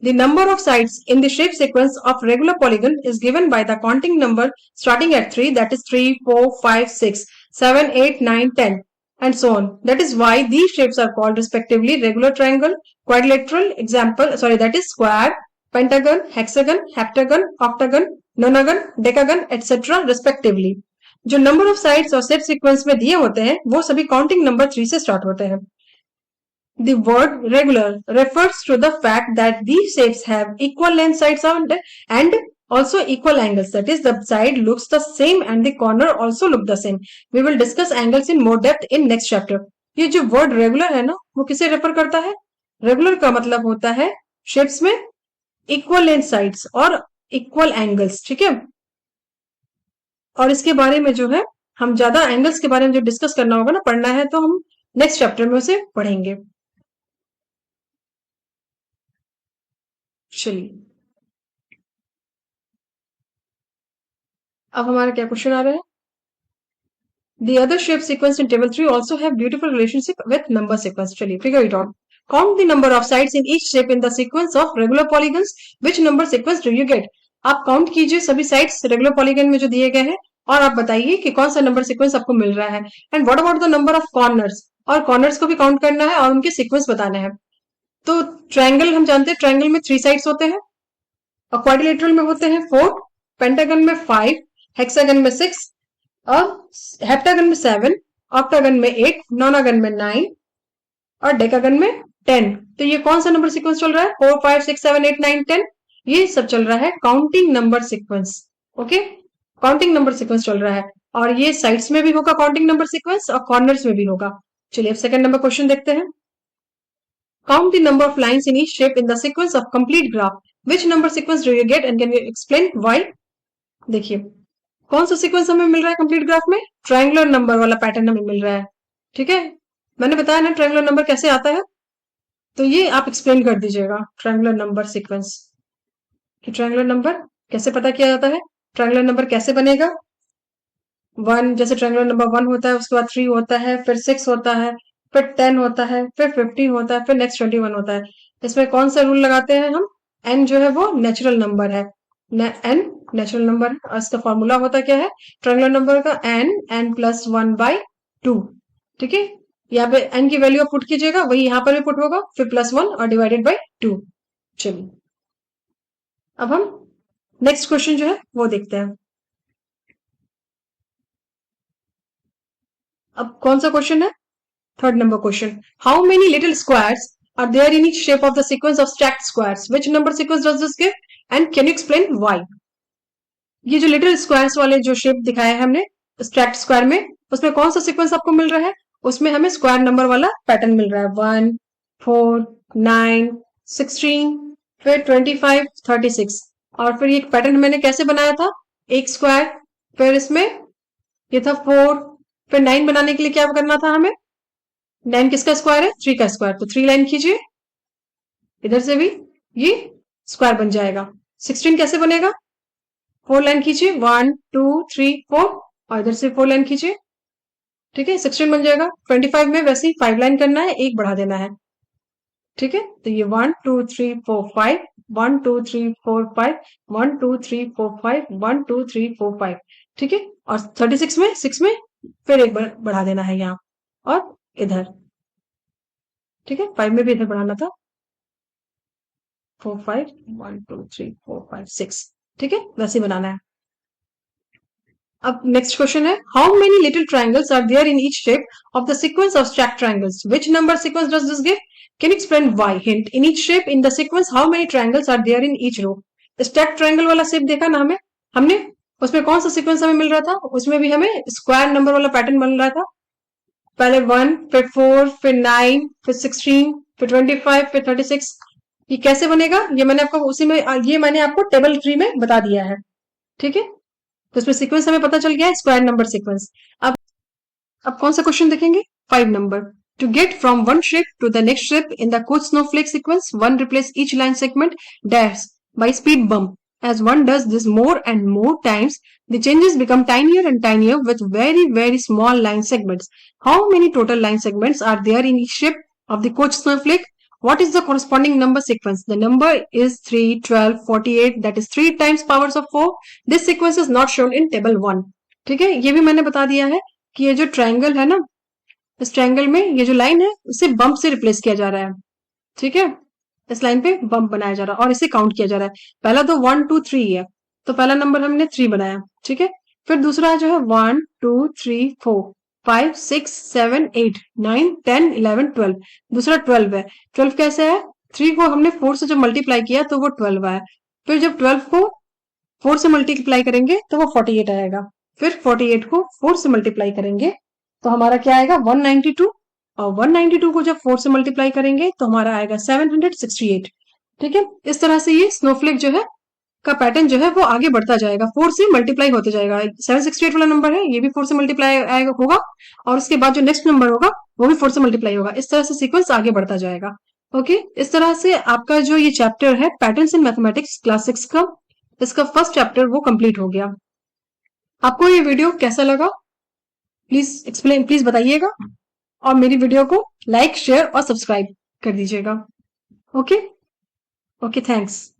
the number of sides in the shape sequence of regular polygon is given by the counting number starting at 3, that is 3, 4, 5, 6, 7, 8, 9, 10 and so on. That is why these shapes are called respectively regular triangle, quadrilateral, example, sorry, that is square, pentagon, hexagon, heptagon, octagon, nonagon, decagon, etc. respectively. जो number of sides और set sequence में दिए होते हैं वो सभी counting number 3 से start होते हैं। The word regular refers to the fact that these shapes have equal length sides and also equal angles. That is, the side looks the same and the corner also look the same. We will discuss angles in more depth in next chapter. ये जो word regular है ना, वो किसे refer करता है? Regular का मतलब होता है shapes में equal length sides और equal angles. ठीक है, और इसके बारे में जो है हम ज्यादा एंगल्स के बारे में जो डिस्कस करना होगा ना, पढ़ना है, तो हम नेक्स्ट चैप्टर में उसे पढ़ेंगे। चलिए, अब हमारा क्या क्वेश्चन आ रहा है? The other shape sequence in table 3 also have beautiful relationship with number sequence. चलिए, figure it out. Count the number of sides in each shape in the sequence of regular polygons. Which number sequence do you get? आप count कीजिए सभी sides regular polygon में जो दिए गए हैं और आप बताइए कि कौन सा नंबर सीक्वेंस आपको मिल रहा है। And what about the number of corners, और कॉर्नर्स को भी काउंट करना है और उनके सीक्वेंस बताना है। तो ट्रायंगल हम जानते हैं, ट्रायंगल में 3 साइड्स होते हैं और क्वाड्रिलेटरल में होते हैं 4, पेंटागन में 5, हेक्सागन में 6 और हेप्टागन में 7, ऑक्टागन में 8, नोनागन में 9 और डेकागन में 10। तो ये कौन सा नंबर सीक्वेंस चल रहा है? 4, 5, 6, 7, 8, 9, 10। ये सब चल रहा है counting number sequence. Okay, counting number sequence चल रहा है और ये साइड्स में भी होगा काउंटिंग नंबर सीक्वेंस और कॉर्नर्स में भी होगा। चलिए अब सेकंड नंबर क्वेश्चन देखते हैं। Count the number of lines in each shape in the sequence of complete graph. Which number sequence do you get and can you explain why? देखिए, कौन सा सीक्वेंस हमें मिल रहा है कंप्लीट ग्राफ में? Triangular number वाला पैटर्न हमें मिल रहा है। ठीक है, मैंने बताया ना ट्रायंगुलर नंबर कैसे आता है, तो ये आप एक्सप्लेन कर दीजिएगा ट्रायंगुलर नंबर सीक्वेंस कि ट्रायंगुलर नंबर कैसे पता किया जाता है, ट्रायंगुलर नंबर कैसे बनेगा। 1, जैसे ट्रायंगुलर नंबर 1 होता है, उसके बाद 3 होता है, फिर 6 होता है, फिर 10 होता है, फिर 15 होता है, फिर नेक्स्ट 21 होता है। इसमें कौन सा रूल लगाते हैं हम? n जो है वो नेचुरल नंबर है, n नेचुरल नंबर है और इसका फॉर्मूला होता क्या है ट्रायंगुलर नंबर का? n plus 1/2। ठीक है, यहाँ पे n की वैल्यू पुट कीजिएगा, वही यहाँ पर भी पुट होगा, फिर +1 और डिवाइडेड बाई 2। चलिए अब हम नेक्स्ट क्वेश्चन जो है वो देखते हैं। अब कौन सा क्वेश्चन है? Third number question. How many little squares are there in each shape of the sequence of stacked squares? Which number sequence does this give? And can you explain why? ये जो little squares वाले जो shape दिखाया है हमने stacked square में, उसमें कौन सा sequence आपको मिल रहा है? उसमें हमें square number वाला pattern मिल रहा है 1, 4, 9, 16, फिर 25, 36 और फिर ये पैटर्न मैंने कैसे बनाया था? एक स्क्वायर, फिर इसमें ये था 4, फिर 9 बनाने के लिए क्या करना था हमें? 9 किसका स्क्वायर है? 3 का स्क्वायर, तो 3 लाइन खींचिए, इधर से भी ये स्क्वायर बन जाएगा। 16 कैसे बनेगा? 4 लाइन खींचिए, 1, 2, 3, 4 और इधर से 4 लाइन खींचिए। ठीक है, 16 बन जाएगा। 25 में वैसे ही 5 लाइन करना है, एक बढ़ा देना है। ठीक है, तो ये 1 2 3 4 5, 1 2 3 4 5, 1 2 3 4 5, 1 2 3 4 5, ठीक है। और 36 में 6 में फिर एक बार बढ़ा देना है यहाँ और इधर, ठीक है। 5 में भी इधर बढ़ाना था, 4 5 1 2 3 4 5 6, ठीक है, वैसे ही बनाना है। अब नेक्स्ट क्वेश्चन है, how many little triangles are there in each shape of the sequence of stacked triangles, which number sequence does this give, can you explain why, hint, in each shape in the sequence how many triangles are there in each row. Stacked triangle वाला shape देखा ना हमें, हमने उसमें कौन सा sequence हमें मिल रहा था, उसमें भी हमें स्क्वायर नंबर वाला पैटर्न मिल रहा था, पहले 1 फिर 4 फिर 9 फिर 16 फिर 25 फिर 36। ये कैसे बनेगा, ये मैंने आपको उसी में, ये मैंने आपको टेबल ट्री में बता दिया है, ठीक है। तो इसमें सीक्वेंस हमें पता चल गया है, स्क्वायर नंबर सीक्वेंस। अब कौन सा क्वेश्चन देखेंगे, 5 number, to get from one shape to the next shape in the Koch snowflake sequence, one replace each line segment dash by speed bump, as one does this more and more times the changes become tinier and tinier with very small line segments. How many total line segments are there in each shape of the coach snowflake? What is the corresponding number sequence? The number is 3 12 48, that is 3 times powers of 4. This sequence is not shown in table 1, ठीक है। ये भी मैंने बता दिया है कि ये जो ट्रायंगल है ना, इस ट्रायंगल में ये जो लाइन है उसे बम्प से रिप्लेस किया जा रहा है, ठीक है। इस लाइन पे बम्प बनाया जा रहा है और इसे काउंट किया जा रहा है। पहला तो 1 2 3 है, तो पहला नंबर हमने 3 बनाया, ठीक है। फिर दूसरा जो है 1 2 3 4 5 6 7 8 9 10 11 12, दूसरा 12 है। 12 कैसे है, 3 को हमने 4 से जब मल्टीप्लाई किया तो वो 12 आया, फिर जब 12 को 4 से मल्टीप्लाई करेंगे तो वो 48 आएगा, फिर 48 को 4 से मल्टीप्लाई करेंगे तो हमारा क्या आएगा 192, और 192 को जब 4 से मल्टीप्लाई करेंगे तो हमारा आएगा 768, ठीक है। इस तरह से ये स्नोफ्लेक जो है का पैटर्न जो है वो आगे बढ़ता जाएगा, 4 से मल्टीप्लाई होते जाएगा। 768 वाला नंबर है, ये भी 4 से मल्टीप्लाई आएगा होगा, और उसके बाद जो नेक्स्ट नंबर होगा वो भी 4 से मल्टीप्लाई होगा। इस तरह से सीक्वेंस आगे बढ़ता जाएगा। ओके, इस तरह से आपका जो ये चैप्टर है पैटर्न्स इन मैथमेटिक्स क्लास 6 का, इसका फर्स्ट चैप्टर वो कंप्लीट हो गया। आपको ये वीडियो कैसा लगा, प्लीज बताइएगा, और मेरी वीडियो को लाइक शेयर और सब्सक्राइब कर दीजिएगा। Okay, thanks.